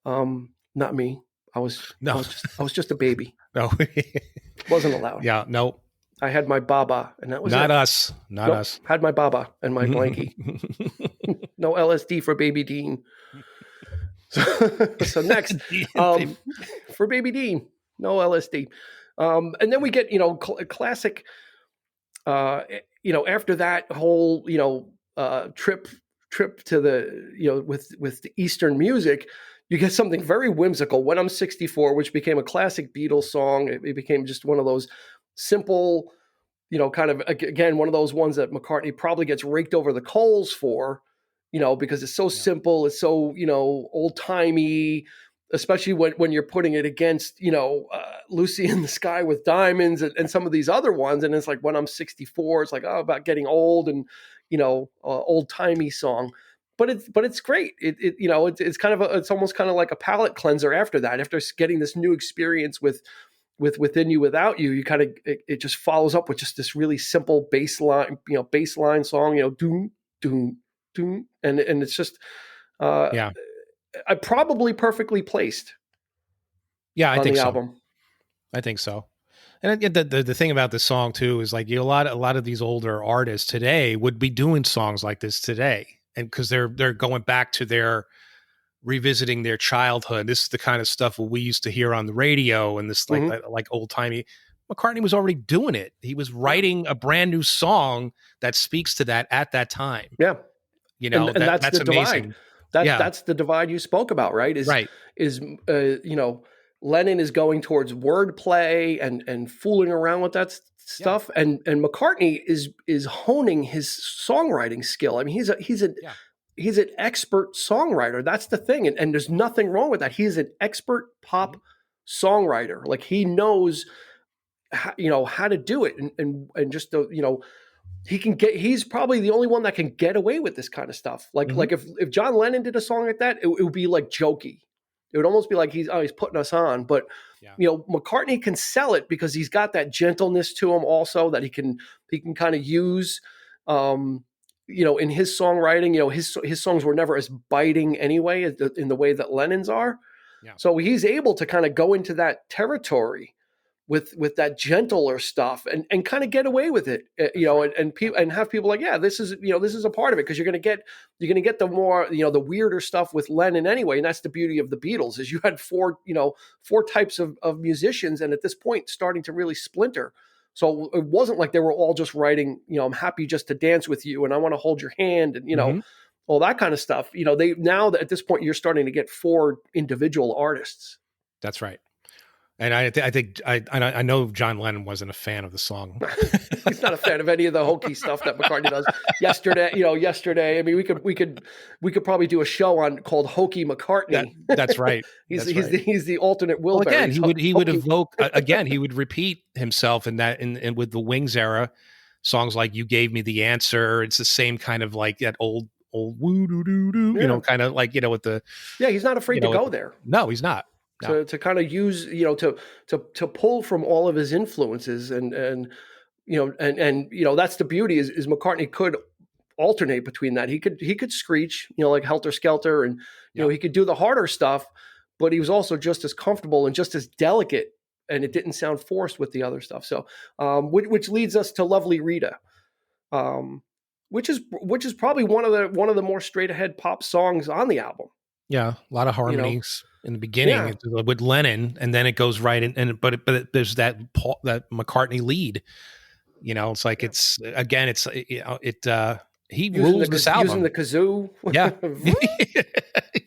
not me. I was just a baby. No, wasn't allowed. Yeah. No. I had my Baba, and that was not it. us. Not us. Had my Baba and my blankie. No LSD for Baby Dean. So next, for Baby Dean, no LSD. And then we get classic. After that whole trip to the with the Eastern music, you get something very whimsical. When I'm 64, which became a classic Beatles song. It became just one of those simple, kind of, again, one of those ones that McCartney probably gets raked over the coals for, because it's so simple. It's so, old timey, especially when you're putting it against, Lucy in the Sky with Diamonds and some of these other ones. And it's like, When I'm 64, it's like, about getting old and, old timey song. But it's great. It's kind of it's almost kind of like a palate cleanser after that. After getting this new experience with Within You, Without You, you kind of it just follows up with just this really simple baseline song, doom doom doom, and it's just probably perfectly placed. Yeah, I think the so. album. I think so. And the thing about this song too is like a lot of these older artists today would be doing songs like this today, and because they're going back to their revisiting their childhood. This is the kind of stuff we used to hear on the radio, and this like old timey. McCartney was already doing it. He was Yeah. writing a brand new song that speaks to that at that time. Yeah. You know, And that's that's the divide. amazing. Yeah. That's the divide you spoke about, right? Right. Is you know, Lennon is going towards wordplay and fooling around with that Yeah. stuff, and McCartney is honing his songwriting skill. I mean, Yeah. he's an expert songwriter. That's the thing, and there's nothing wrong with that. He's an expert pop Mhm. songwriter. Like he knows, you know, how to do it, and just the, you know, he's probably the only one that can get away with this kind of stuff. Mhm. Like if John Lennon did a song like that, it would be like jokey. It would almost be like he's putting us on. But Yeah. you know, McCartney can sell it because he's got that gentleness to him also that he can kind of use. You know, in his songwriting, you know, his songs were never as biting anyway in the way that Lennon's are. Yeah. So he's able to kind of go into that territory with that gentler stuff and kind of get away with it, you know, Right. and people and have people like, yeah, this is, you know, this is a part of it because you're going to get the more, you know, the weirder stuff with Lennon anyway. And that's the beauty of the Beatles is you had four types of musicians. And at this point starting to really splinter. So it wasn't like they were all just writing, you know, I'm happy just to dance with you and I want to hold your hand and, you know, Mhm. all that kind of stuff. You know, now that at this point you're starting to get four individual artists. That's right. And I think I know John Lennon wasn't a fan of the song. He's not a fan of any of the hokey stuff that McCartney does. Yesterday. I mean, we could probably do a show on called Hokey McCartney. That's right. That's right. He's the alternate Well, Wilbury. again, he would evoke again. He would repeat himself in that in with the Wings era songs like "You Gave Me the Answer." It's the same kind of like that old woo doo doo doo. You know, kind of like with the He's not afraid to go there. No, he's not. No. To kind of use, you know, to pull from all of his influences and you know and you know that's the beauty is McCartney could alternate between that. He could screech, you know, like Helter Skelter, and you know he could do the harder stuff, but he was also just as comfortable and just as delicate, and it didn't sound forced with the other stuff. So, which leads us to Lovely Rita, which is probably one of the more straight ahead pop songs on the album. Yeah, a lot of You know, harmonies in the beginning with Lennon, and then it goes right in. But there's that McCartney lead. You know, it's like it's again, it's you know, he rules this album using the kazoo. Yeah,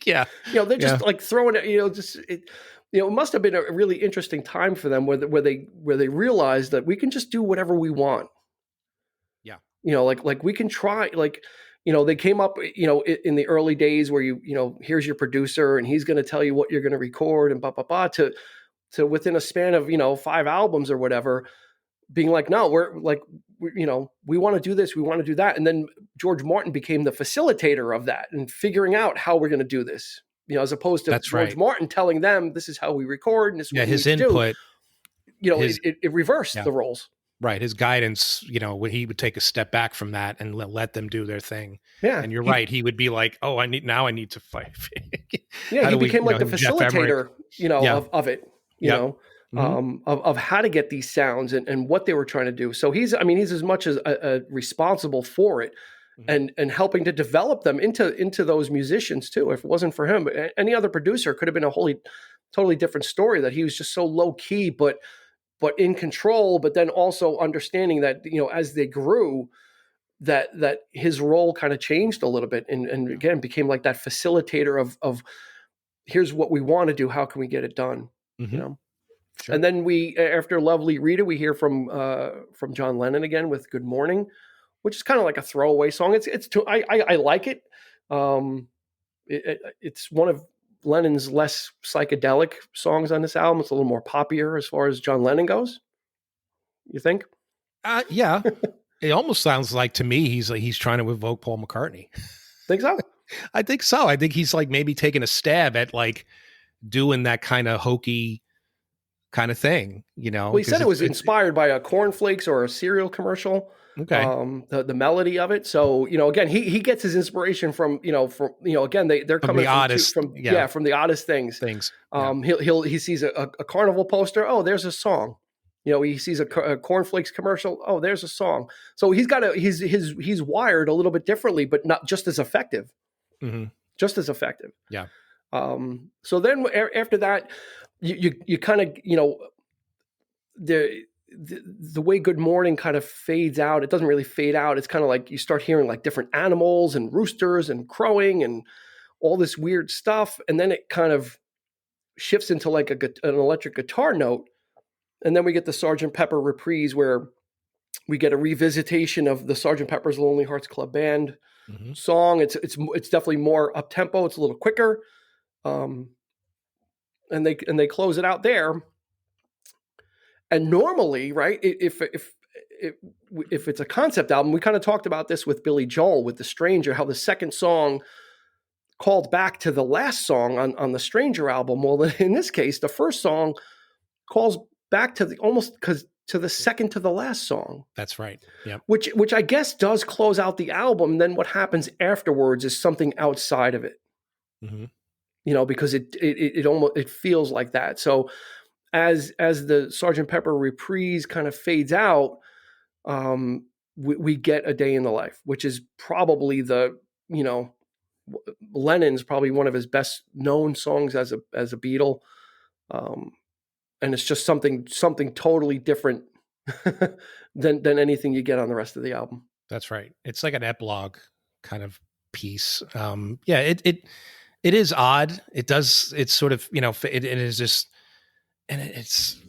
yeah. You know, they're just like throwing it. You know, it must have been a really interesting time for them where they realized that we can just do whatever we want. Yeah, you know, like we can try like. You know, they came up, you know, in the early days where you know, here's your producer and he's going to tell you what you're going to record and to within a span of, you know, 5 albums or whatever, being like, no, you know, we want to do this, we want to do that. And then George Martin became the facilitator of that and figuring out how we're going to do this, you know, as opposed to George Martin telling them this is how we record and this is what his we need input, to do. You know, it reversed the roles. Right. His guidance, you know, he would take a step back from that and let them do their thing. Yeah. And you're right. He would be like, oh, I need to fight. Yeah. He became like the facilitator, you know, of it, you know, of how to get these sounds and what they were trying to do. So he's as much as responsible for it and helping to develop them into those musicians too. If it wasn't for him, any other producer could have been a totally different story that he was just so low key, but in control, but then also understanding that, you know, as they grew, that his role kind of changed a little bit and again became like that facilitator of here's what we want to do, how can we get it done, you know. Sure. And then after Lovely Rita, we hear from John Lennon again with Good Morning, which is kind of like a throwaway song. I like it. It's one of Lennon's less psychedelic songs on this album. It's a little more poppier as far as John Lennon goes. You think? Yeah. It almost sounds like to me he's trying to evoke Paul McCartney. Think so? I think so. I think he's like maybe taking a stab at like doing that kind of hokey kind of thing, you know. Well, he said it was inspired by a cornflakes or a cereal commercial. Okay. The melody of it. So, you know, again, he gets his inspiration from again, they're coming from the oddest things. He sees a carnival poster. Oh, there's a song. You know, he sees a cornflakes commercial. Oh, there's a song. So he's wired a little bit differently, but not just as effective. Mm-hmm. Just as effective. Yeah. So then after that, you kind of, you know, the way Good Morning kind of fades out, it doesn't really fade out. It's kind of like you start hearing like different animals and roosters and crowing and all this weird stuff. And then it kind of shifts into like an electric guitar note. And then we get the Sgt. Pepper reprise where we get a revisitation of the Sgt. Pepper's Lonely Hearts Club Band song. It's definitely more up tempo. It's a little quicker. And they close it out there. And normally, right, if it's a concept album, we kind of talked about this with Billy Joel with The Stranger, how the second song called back to the last song on the Stranger album. Well, in this case, the first song calls back to the second to the last song. That's right. Yeah. Which I guess does close out the album. And then what happens afterwards is something outside of it. Because it almost feels like that. So as the Sgt. Pepper reprise kind of fades out, we get A Day in the Life, which is probably Lennon's probably one of his best known songs as a Beatle. And it's just something totally different than anything you get on the rest of the album. That's right. It's like an epilogue kind of piece. It is odd. It's sort of, it is just, and it's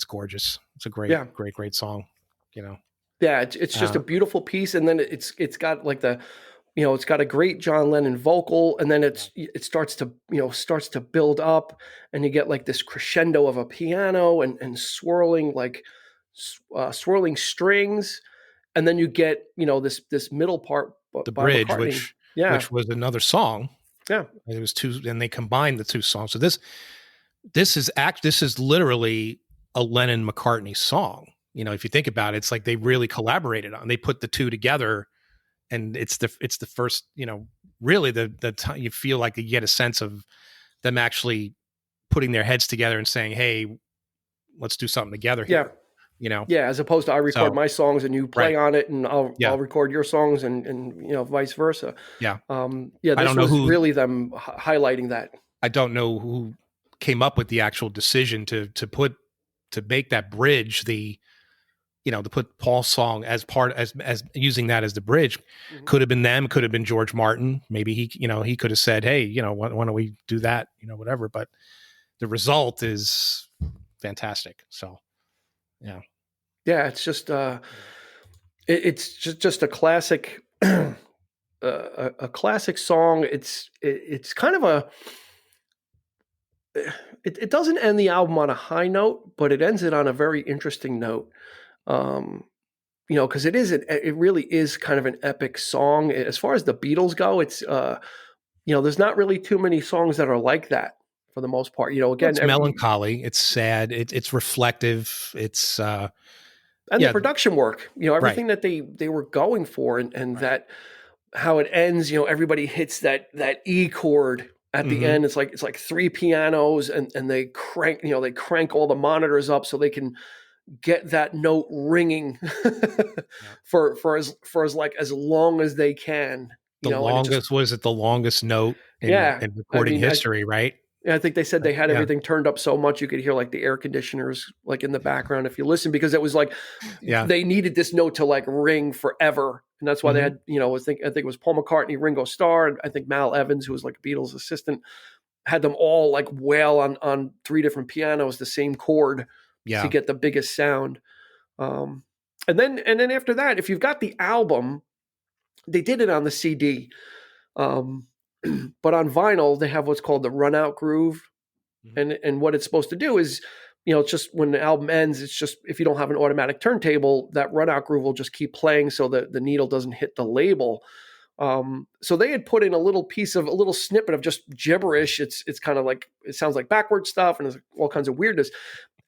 gorgeous. It's a great song, Yeah. It's just a beautiful piece. And then it's got like it's got a great John Lennon vocal, and then it starts to build up, and you get like this crescendo of a piano and swirling strings, and then you get this middle part, the bridge, which was another song. Yeah, it was two, and they combined the two songs. So this is literally a Lennon McCartney song. If you think about it, it's like they really collaborated on. They put the two together. And it's the first, really the time you feel like you get a sense of them actually putting their heads together and saying, "Hey, let's do something together here." Yeah. As opposed to I record my songs and you play on it, and I'll record your songs, and vice versa. Yeah. This I don't know who really them highlighting that. I don't know who came up with the actual decision to make that bridge to put Paul's song as using that as the bridge. Could have been them, could have been George Martin. Maybe he could have said, "Hey, why don't we do that?" Whatever. But the result is fantastic. So, yeah. Yeah. It's just, it's just a classic, a classic song. It's kind of it doesn't end the album on a high note, but it ends it on a very interesting note. Because it really is kind of an epic song. As far as the Beatles go, it's there's not really too many songs that are like that for the most part. Again, it's melancholy, it's sad, it's reflective, it's and the production work, everything that they were going for, and that how it ends. Everybody hits that E chord at the end. It's like three pianos, and they crank all the monitors up so they can get that note ringing for as long as they can. The longest note in recording history, right? I think they said they had everything turned up so much you could hear like the air conditioners like in the background if you listen, because it was like they needed this note to like ring forever. And that's why they had, I think it was Paul McCartney, Ringo Starr, and I think Mal Evans, who was like a Beatles assistant, had them all like wail on three different pianos the same chord to get the biggest sound. And then after that, if you've got the album, they did it on the CD. But on vinyl, they have what's called the run out groove. And what it's supposed to do is, it's just when the album ends, it's just, if you don't have an automatic turntable, that run out groove will just keep playing so that the needle doesn't hit the label. So they had put in a little snippet of just gibberish. It's kind of like, it sounds like backward stuff and there's all kinds of weirdness.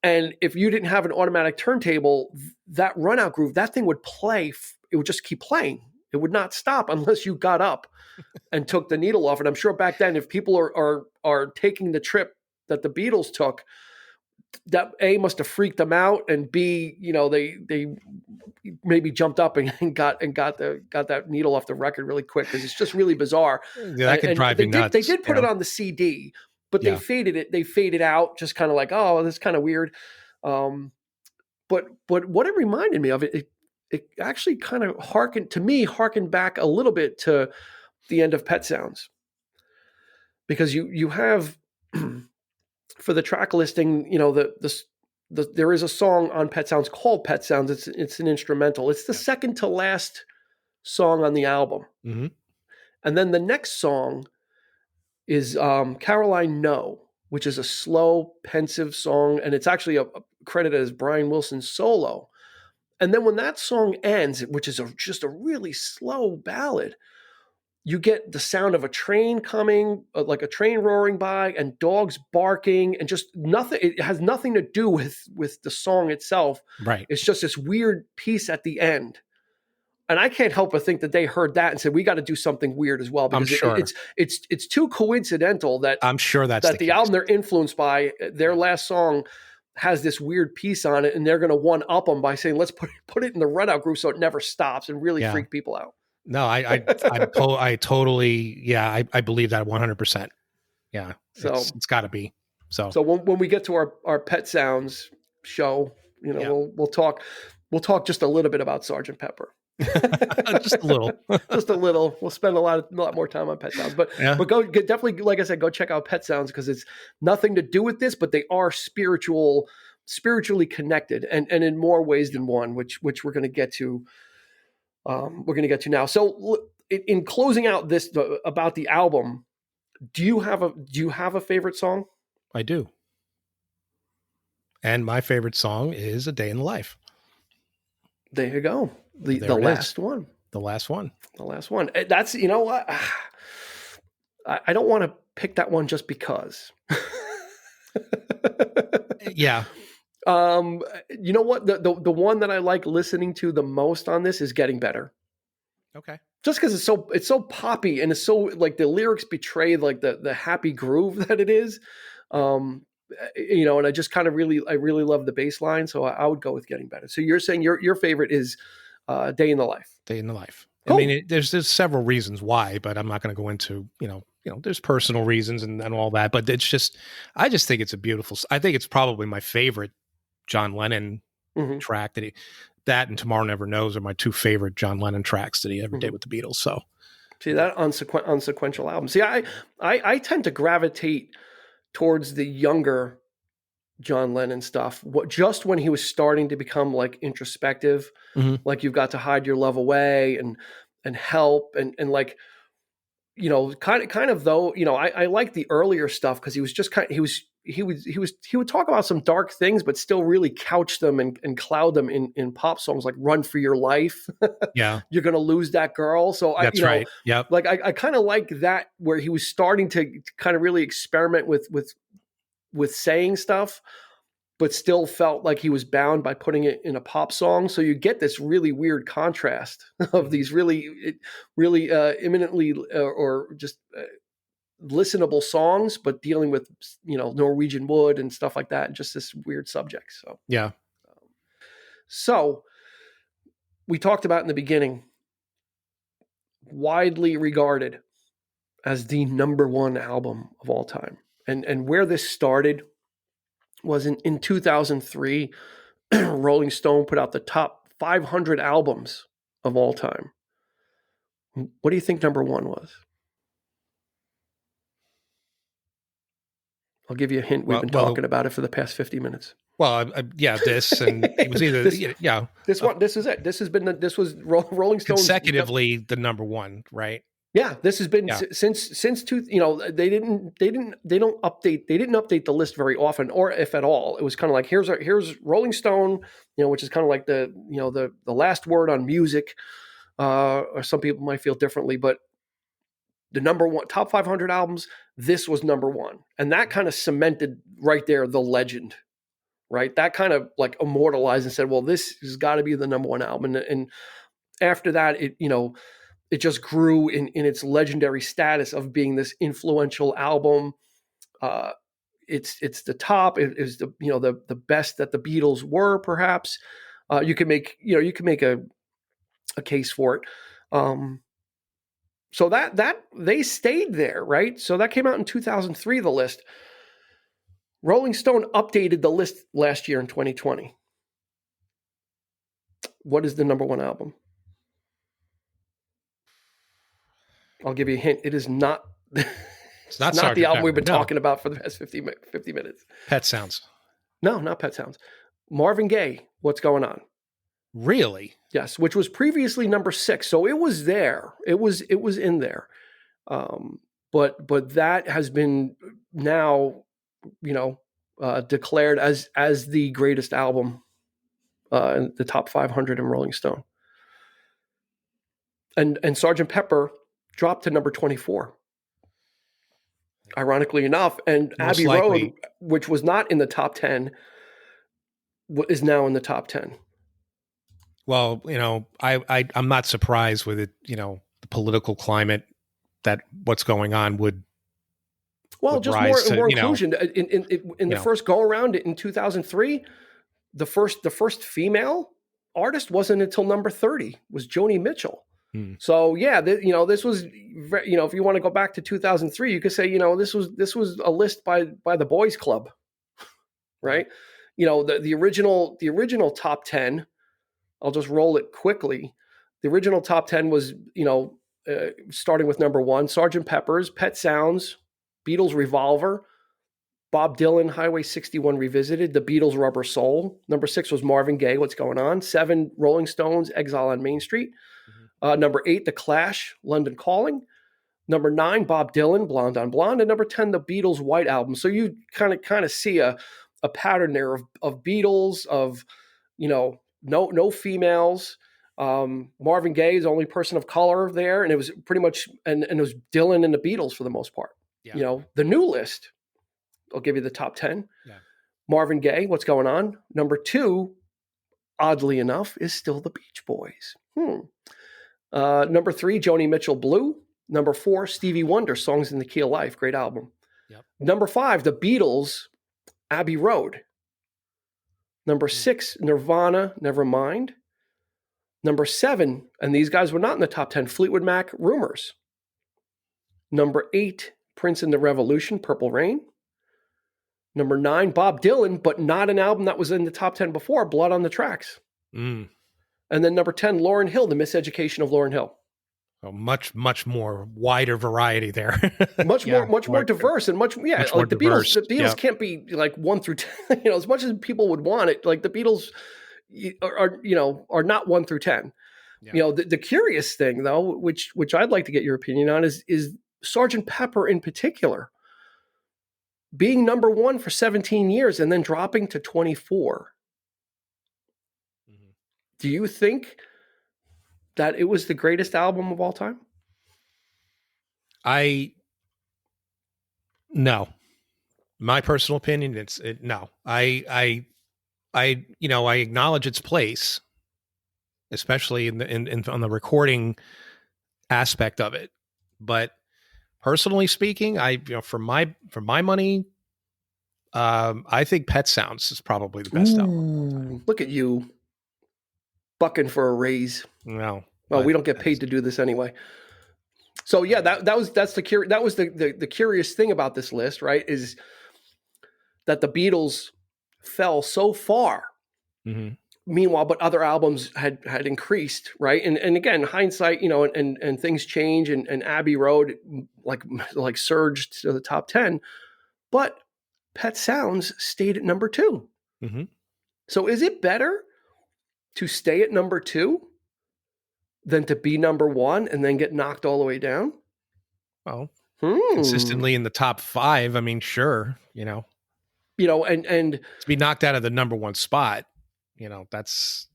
And if you didn't have an automatic turntable, that run out groove, that thing would play. It would just keep playing. It would not stop unless you got up and took the needle off. And I'm sure back then, if people are taking the trip that the Beatles took, that A, must have freaked them out, and B, they maybe jumped up and got that needle off the record really quick, because it's just really bizarre. Yeah, that could drive you nuts. They did put it on the CD, but they faded it. They faded out, just kind of like, oh, that's kind of weird. but what it reminded me of, it actually kind of harkened back a little bit to the end of Pet Sounds, because you have for the track listing, there is a song on Pet Sounds called Pet Sounds. It's an instrumental. It's the second to last song on the album. Mm-hmm. And then the next song is Caroline No, which is a slow, pensive song, and it's actually credited as Brian Wilson's solo. And then when that song ends, which is just a really slow ballad, you get the sound of a train coming, like a train roaring by, and dogs barking, and just nothing. It has nothing to do with the song itself. Right. It's just this weird piece at the end. And I can't help but think that they heard that and said, we got to do something weird as well, because I'm sure. it's too coincidental that I'm sure that's the album they're influenced by, their last song has this weird piece on it, and they're going to one up them by saying, let's put it in the Red Out groove so it never stops and really freak people out. No, I totally, I believe that 100%. Yeah, so it's got to be. So when we get to our Pet Sounds show, we'll talk just a little bit about Sgt. Pepper. just a little. Just a little. We'll spend a lot more time on Pet Sounds, but definitely, like I said, go check out Pet Sounds, because it's nothing to do with this, but they are spiritually connected, and in more ways than one, which we're going to get to. We're going to get to now. So, in closing out this about the album, do you have a favorite song? I do, and my favorite song is "A Day in the Life." There you go. The last one. The last one. The last one. That's, what? I don't want to pick that one just because. Yeah. You know what? The one that I like listening to the most on this is Getting Better. Okay. Just because it's so poppy, and it's so, like, the lyrics betray like the happy groove that it is. And I just kind of really love the bass line, so I would go with Getting Better. So you're saying your favorite is Day in the Life. Day in the Life. Cool. I mean, there's several reasons why, but I'm not going to go into, there's personal reasons and all that, but I just think it's I think it's probably my favorite John Lennon track that and Tomorrow Never Knows are my two favorite John Lennon tracks that he ever did with the Beatles. So see that on sequential album. See, I tend to gravitate towards the younger John Lennon stuff. Just when he was starting to become like introspective, like You've Got to Hide Your Love Away and Help and like, kind of though, I like the earlier stuff, because he was just he would talk about some dark things, but still really couch them and cloud them in pop songs like Run for Your Life. Yeah. You're going to lose that girl. So that's right. Yep. Like I kind of like that, where he was starting to kind of really experiment with saying stuff, but still felt like he was bound by putting it in a pop song. So you get this really weird contrast of these really imminently or just listenable songs, but dealing with, Norwegian Wood and stuff like that, and just this weird subject. So, yeah. So we talked about in the beginning, widely regarded as the number one album of all time. And where this started was in 2003, Rolling Stone put out the top 500 albums of all time. What do you think number one was? I'll give you a hint. We've been talking about it for the past 50 minutes. Well, this, and it was either, This one, this is it. This was Rolling Stone consecutively the number one, right? Yeah, this has been since two. They didn't update the list very often, or if at all. It was kind of like here's Rolling Stone, which is kind of like the last word on music, or some people might feel differently, but the number one top 500 albums, this was number one, and that kind of cemented right there the legend, right? That kind of like immortalized and said, well, this has got to be the number one album, and after that, it just grew in its legendary status of being this influential album. It's the top. It is the best that the Beatles were, perhaps. You can make a case for it. So that they stayed there, right? So that came out in 2003. The list. Rolling Stone updated the list last year in 2020. What is the number one album? I'll give you a hint. It is not. It's It's not not the Sergeant album we've Pepper. been No. talking about for the past 50 minutes. Pet Sounds. No, not Pet Sounds. Marvin Gaye, What's Going On? Really? Yes, which was previously number 6. So it was there. It was in there. But that has been now, declared as the greatest album in the top 500 in Rolling Stone. And Sgt. Pepper dropped to number 24. Ironically enough, and Most Abbey likely. Road, which was not in the top 10, is now in the top 10. Well, I'm not surprised with it, the political climate that what's going on would Just rise more to, inclusion. In the first go around in 2003, the first female artist wasn't until number 30, was Joni Mitchell. So yeah, this was, if you want to go back to 2003, you could say, this was a list by the Boys Club, right? The original top 10. I'll just roll it quickly. The original top 10 was, starting with number 1, Sgt. Pepper's, Pet Sounds, Beatles' Revolver, Bob Dylan, Highway 61 Revisited, The Beatles' Rubber Soul. Number 6 was Marvin Gaye, What's Going On? 7, Rolling Stones, Exile on Main Street. Number 8, The Clash, London Calling. Number 9, Bob Dylan, Blonde on Blonde. And number 10, The Beatles' White Album. So you kind of see a pattern there of Beatles, of, no females. Marvin Gaye is the only person of color there. And it was pretty much, and it was Dylan and the Beatles for the most part. Yeah. The new list, I'll give you the top 10. Yeah. Marvin Gaye, What's Going On? Number 2, oddly enough, is still the Beach Boys. Number 3, Joni Mitchell, Blue. Number 4, Stevie Wonder, Songs in the Key of Life. Great album. Yep. Number 5, The Beatles, Abbey Road. Number 6, Nirvana, Nevermind. Number 7, and these guys were not in the top 10, Fleetwood Mac, Rumors. Number 8, Prince and the Revolution, Purple Rain. Number 9, Bob Dylan, but not an album that was in the top 10 before, Blood on the Tracks. And then number 10, Lauryn Hill, The Miseducation of Lauryn Hill. Oh, much more wider variety there. much more diverse and much like the Beatles. The Beatles can't be like 1 through 10. As much as people would want it, like the Beatles are not 1 through 10. Yeah. The curious thing though, which I'd like to get your opinion on, is Sgt. Pepper in particular being number 1 for 17 years and then dropping to 24. Do you think that it was the greatest album of all time? No. My personal opinion, no. I acknowledge its place, especially on the recording aspect of it. But personally speaking, for my money, I think Pet Sounds is probably the best album. Look at you, bucking for a raise. No. Well, we don't get paid to do this anyway. So yeah, that was the curious thing about this list, right? Is that the Beatles fell so far. Meanwhile, but other albums had increased, right? And again, hindsight, and things change, and Abbey Road like surged to the top 10, but Pet Sounds stayed at number 2. So is it better to stay at number 2 than to be number 1 and then get knocked all the way down? Well, consistently in the top 5. I mean, sure, and to be knocked out of the number 1 spot, that's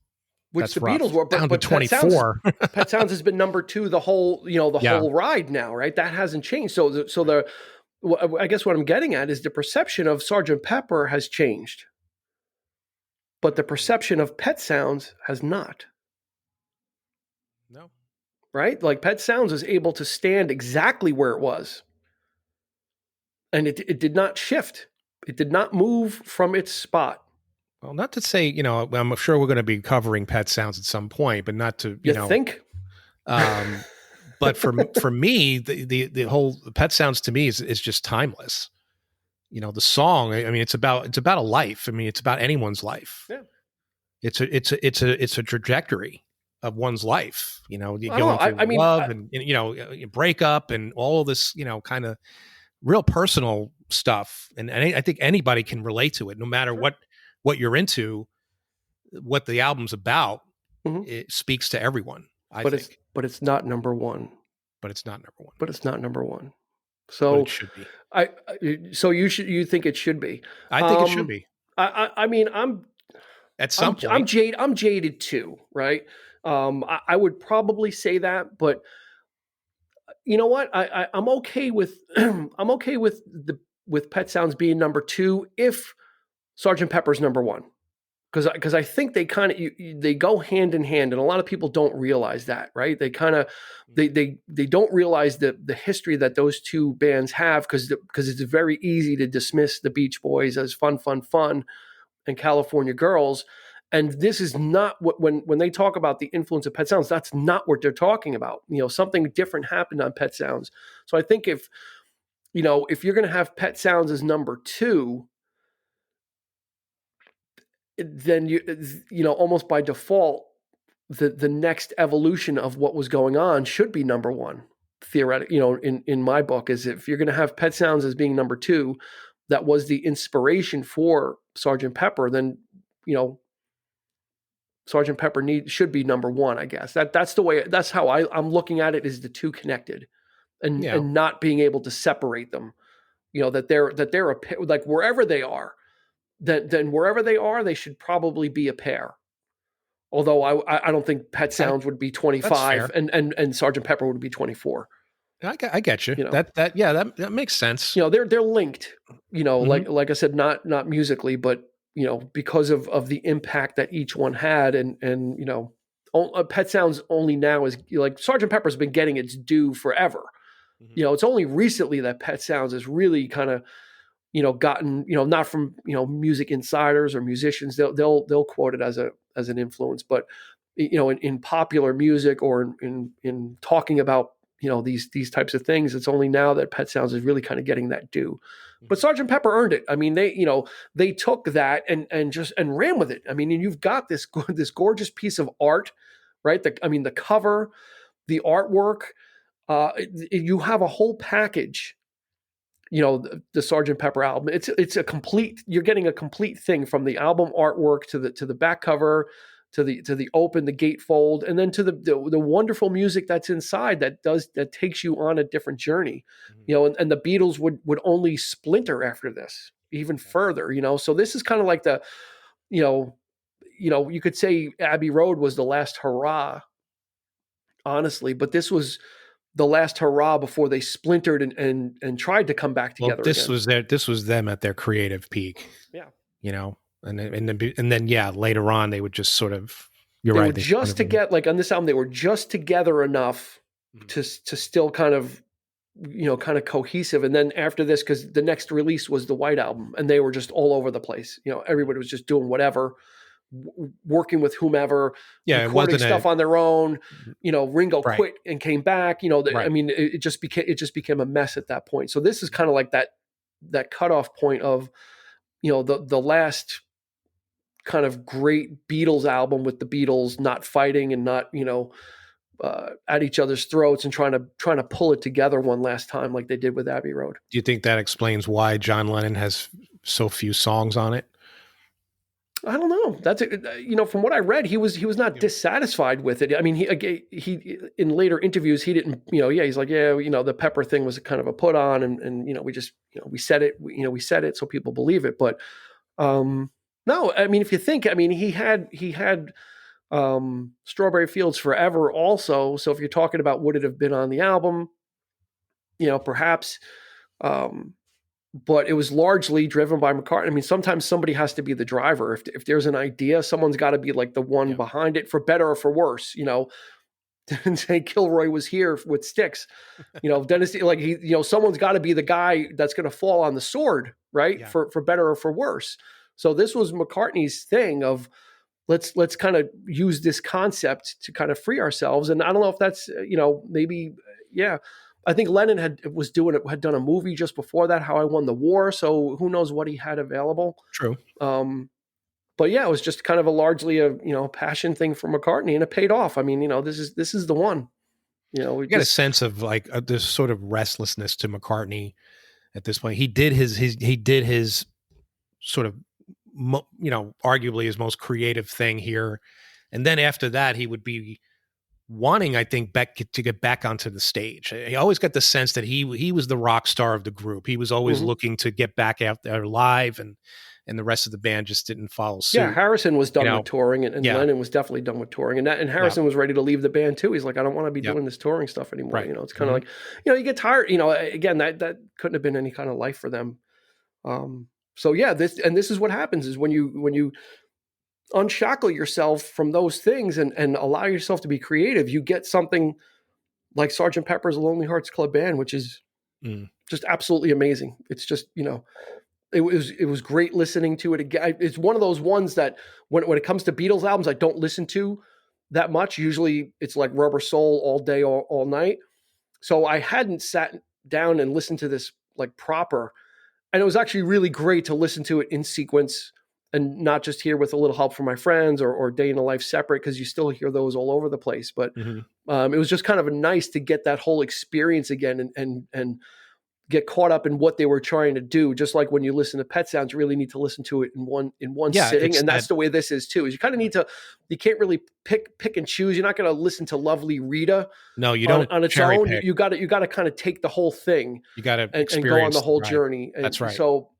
the rough. Beatles were, down to 24. Pet Sounds has been number 2 the whole, whole ride now, right? That hasn't changed. So I guess what I'm getting at is the perception of Sgt. Pepper has changed, but the perception of Pet Sounds has not. No. Right? Like Pet Sounds is able to stand exactly where it was. And it did not shift. It did not move from its spot. Well, not to say, I'm sure we're going to be covering Pet Sounds at some point, but not to, you think? But for me, the whole Pet Sounds to me is just timeless. The song, I mean, it's about a life. I mean, it's about anyone's life. Yeah. It's a trajectory of one's life. You know, you I don't know. going through I mean, love and breakup and all of this, kind of real personal stuff. And I think anybody can relate to it, no matter sure. what you're into, what the album's about. Mhm. It speaks to everyone, I think, But it's not number one. but it's not number one, But it's not number one. but it So should be. so you think it should be? I think it should Um, be I mean, at some I'm point. jaded too, right? I would probably say that, but you know what? I'm okay with I'm okay with Pet Sounds being number two if Sergeant Pepper's number one. Because I think they kind of they go hand in hand, and a lot of people don't realize that, right? They kind of they don't realize the history that those two bands have, because it's very easy to dismiss the Beach Boys as fun and California Girls, and this is not what when they talk about the influence of Pet Sounds, that's not what they're talking about. Something different happened on Pet Sounds. So I think if you're going to have Pet Sounds as number two, then almost by default the next evolution of what was going on should be number one. Theoretically, in my book, is if you're going to have Pet Sounds as being number two, that was the inspiration for Sergeant Pepper, then Sergeant Pepper should be number one. I guess that's how I'm looking at it, is the two connected, and Yeah. and not being able to separate them. That they're like wherever they are, then wherever they are, they should probably be a pair. Although I don't think Pet Okay. Sounds would be That's 25 fair. and Sergeant Pepper would be 24. I get you. You know, That makes sense. they're linked. Hmm. Like I said, not musically, but because of the impact that each one had, and Pet Sounds only now is like Sergeant Pepper's been getting its due forever. Hmm. It's only recently that Pet Sounds has really kind of gotten not from music insiders or musicians, they'll quote it as an influence, but in popular music or in talking about these types of things, it's only now that Pet Sounds is really kind of getting that due. But Hmm. Sergeant Pepper earned it. I mean, they took that and ran with it. I mean, and you've got this gorgeous piece of art, right? The cover, the artwork, you have a whole package, the Sergeant Pepper album. It's a complete. You're getting a complete thing, from the album artwork to the back cover, to the open, the gatefold, and then to the wonderful music that's inside that takes you on a different journey. Hmm. And the Beatles would only splinter after this even further. So this is kind of like you know you could say Abbey Road was the last hurrah, honestly, but this was the last hurrah before they splintered and tried to come back Well, together again. this was them at their creative peak, Yeah. you know, and then yeah, later on they would just sort of. You're They were right. They just splintered. like on this album, they were just together enough Mhm. to still kind of kind of cohesive. And then after this, because the next release was the White Album, and they were just all over the place. Everybody was just doing whatever, working with whomever, Yeah, it recording wasn't stuff on their own. Ringo right. quit and came back. I Right. mean, it just became a mess at that point. So this is kind of like that cutoff point of the last kind of great Beatles album, with the Beatles not fighting and not at each other's throats, and trying to pull it together one last time like they did with Abbey Road. Do you think that explains why John Lennon has so few songs on it? I don't know. That's from what I read, he was not Yeah. dissatisfied with it. I mean, he in later interviews, he didn't, he's like, yeah, the Pepper thing was kind of a put on, and we just, we said it, we said it so people believe it. But no, I mean, if you think, I mean, he had Strawberry Fields Forever also. So if you're talking about would it have been on the album, perhaps. Um, but it was largely driven by McCartney. I mean, sometimes somebody has to be the driver. If there's an idea, someone's got to be like the one Yeah. behind it, for better or for worse. Say Kilroy was here with Styx. Dennis, like someone's got to be the guy that's going to fall on the sword, right? Yeah. For better or for worse. So this was McCartney's thing of let's kind of use this concept to kind of free ourselves. And I don't know if that's maybe, yeah. I think Lennon had done a movie just before that, How I Won the War. So who knows what he had available. True. But but yeah, it was just kind of a largely a passion thing for McCartney, and it paid off. I mean, this is the one. We You get a just sense of like this sort of restlessness to McCartney at this point. He did his sort of arguably his most creative thing here, and then after that he would be wanting, I think, Beck to get back onto the stage. He always got the sense that he was the rock star of the group. He was always looking to get back out there live, and the rest of the band just didn't follow suit. Yeah, Harrison was done with touring, and Lennon was definitely done with touring, and Harrison was ready to leave the band too. He's like, I don't want to be doing this touring stuff anymore. Right. It's kind of like, you get tired. Again, that couldn't have been any kind of life for them. So yeah, this is what happens is when you unshackle yourself from those things and allow yourself to be creative, you get something like Sgt. Pepper's Lonely Hearts Club Band, which is just absolutely amazing. It's just, it was great listening to it again. It's one of those ones that when it comes to Beatles albums, I don't listen to that much. Usually it's like Rubber Soul all day, all night. So I hadn't sat down and listened to this like proper. And it was actually really great to listen to it in sequence and not just hear with a little help from my friends or Day in the Life separate, because you still hear those all over the place. But it was just kind of nice to get that whole experience again and get caught up in what they were trying to do. Just like when you listen to Pet Sounds, you really need to listen to it in one sitting. And that's the way this is too, is you kind of need to, you can't really pick and choose. You're not going to listen to Lovely Rita. No, you don't on its own. Pick. You got to kind of take the whole thing. You got to and go on the whole journey. And that's right. So,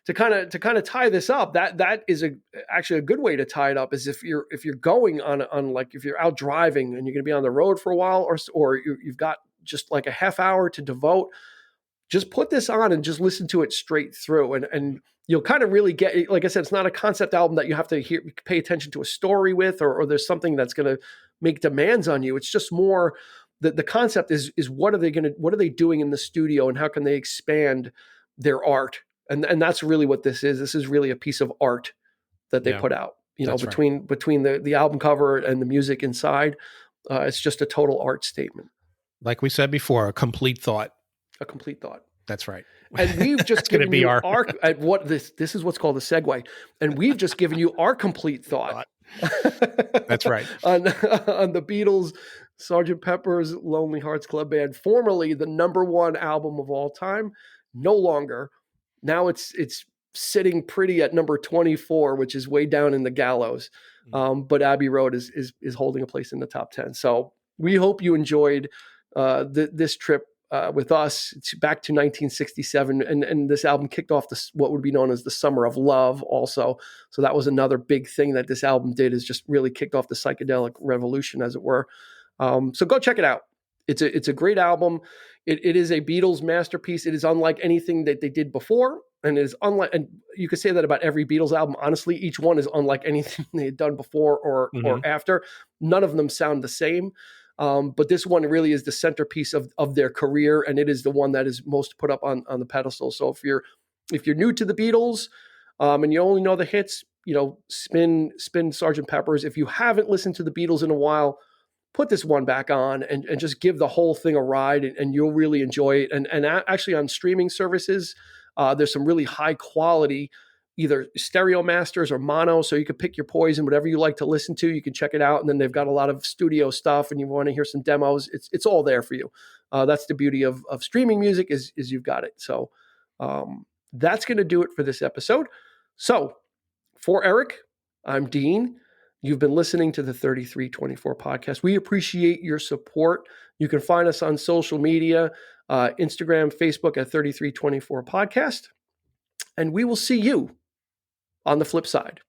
to kind of tie this up, that is actually a good way to tie it up, is if you're going on like, if you're out driving and you're going to be on the road for a while, or you've got just like a half hour to devote, just put this on and just listen to it straight through. And you'll kind of really get, like I said, it's not a concept album that you have to pay attention to a story with, or there's something that's going to make demands on you. It's just more the concept is what are they doing in the studio, and how can they expand their art? And that's really what this is. This is really a piece of art that they put out, between the album cover and the music inside. It's just a total art statement. Like we said before, a complete thought. A complete thought. That's right. And we've just given you our this is what's called a segue. And we've just given you our complete thought. That's right. on the Beatles, Sgt. Pepper's Lonely Hearts Club Band, formerly the #1 album of all time, no longer. Now it's sitting pretty at number 24, which is way down in the gallows. But Abbey Road is holding a place in the top 10. So we hope you enjoyed this trip with us. It's back to 1967, and this album kicked off what would be known as the Summer of Love also. So that was another big thing that this album did, is just really kicked off the psychedelic revolution, as it were. So go check it out. It's a great album. It is a Beatles masterpiece. It is unlike anything that they did before, and it is unlike, and you could say that about every Beatles album. Honestly, each one is unlike anything they had done before or after. None of them sound the same. But this one really is the centerpiece of their career, and it is the one that is most put up on the pedestal. So if you're new to the Beatles, and you only know the hits, spin Sgt. Pepper's. If you haven't listened to the Beatles in a while, put this one back on and just give the whole thing a ride, and you'll really enjoy it. And actually on streaming services, there's some really high quality, either stereo masters or mono. So you can pick your poison, whatever you like to listen to, you can check it out. And then they've got a lot of studio stuff, and you want to hear some demos, it's all there for you. That's the beauty of streaming music is you've got it. So that's going to do it for this episode. So for Eric, I'm Dean. You've been listening to the 3324 podcast. We appreciate your support. You can find us on social media, Instagram, Facebook at 3324 podcast. And we will see you on the flip side.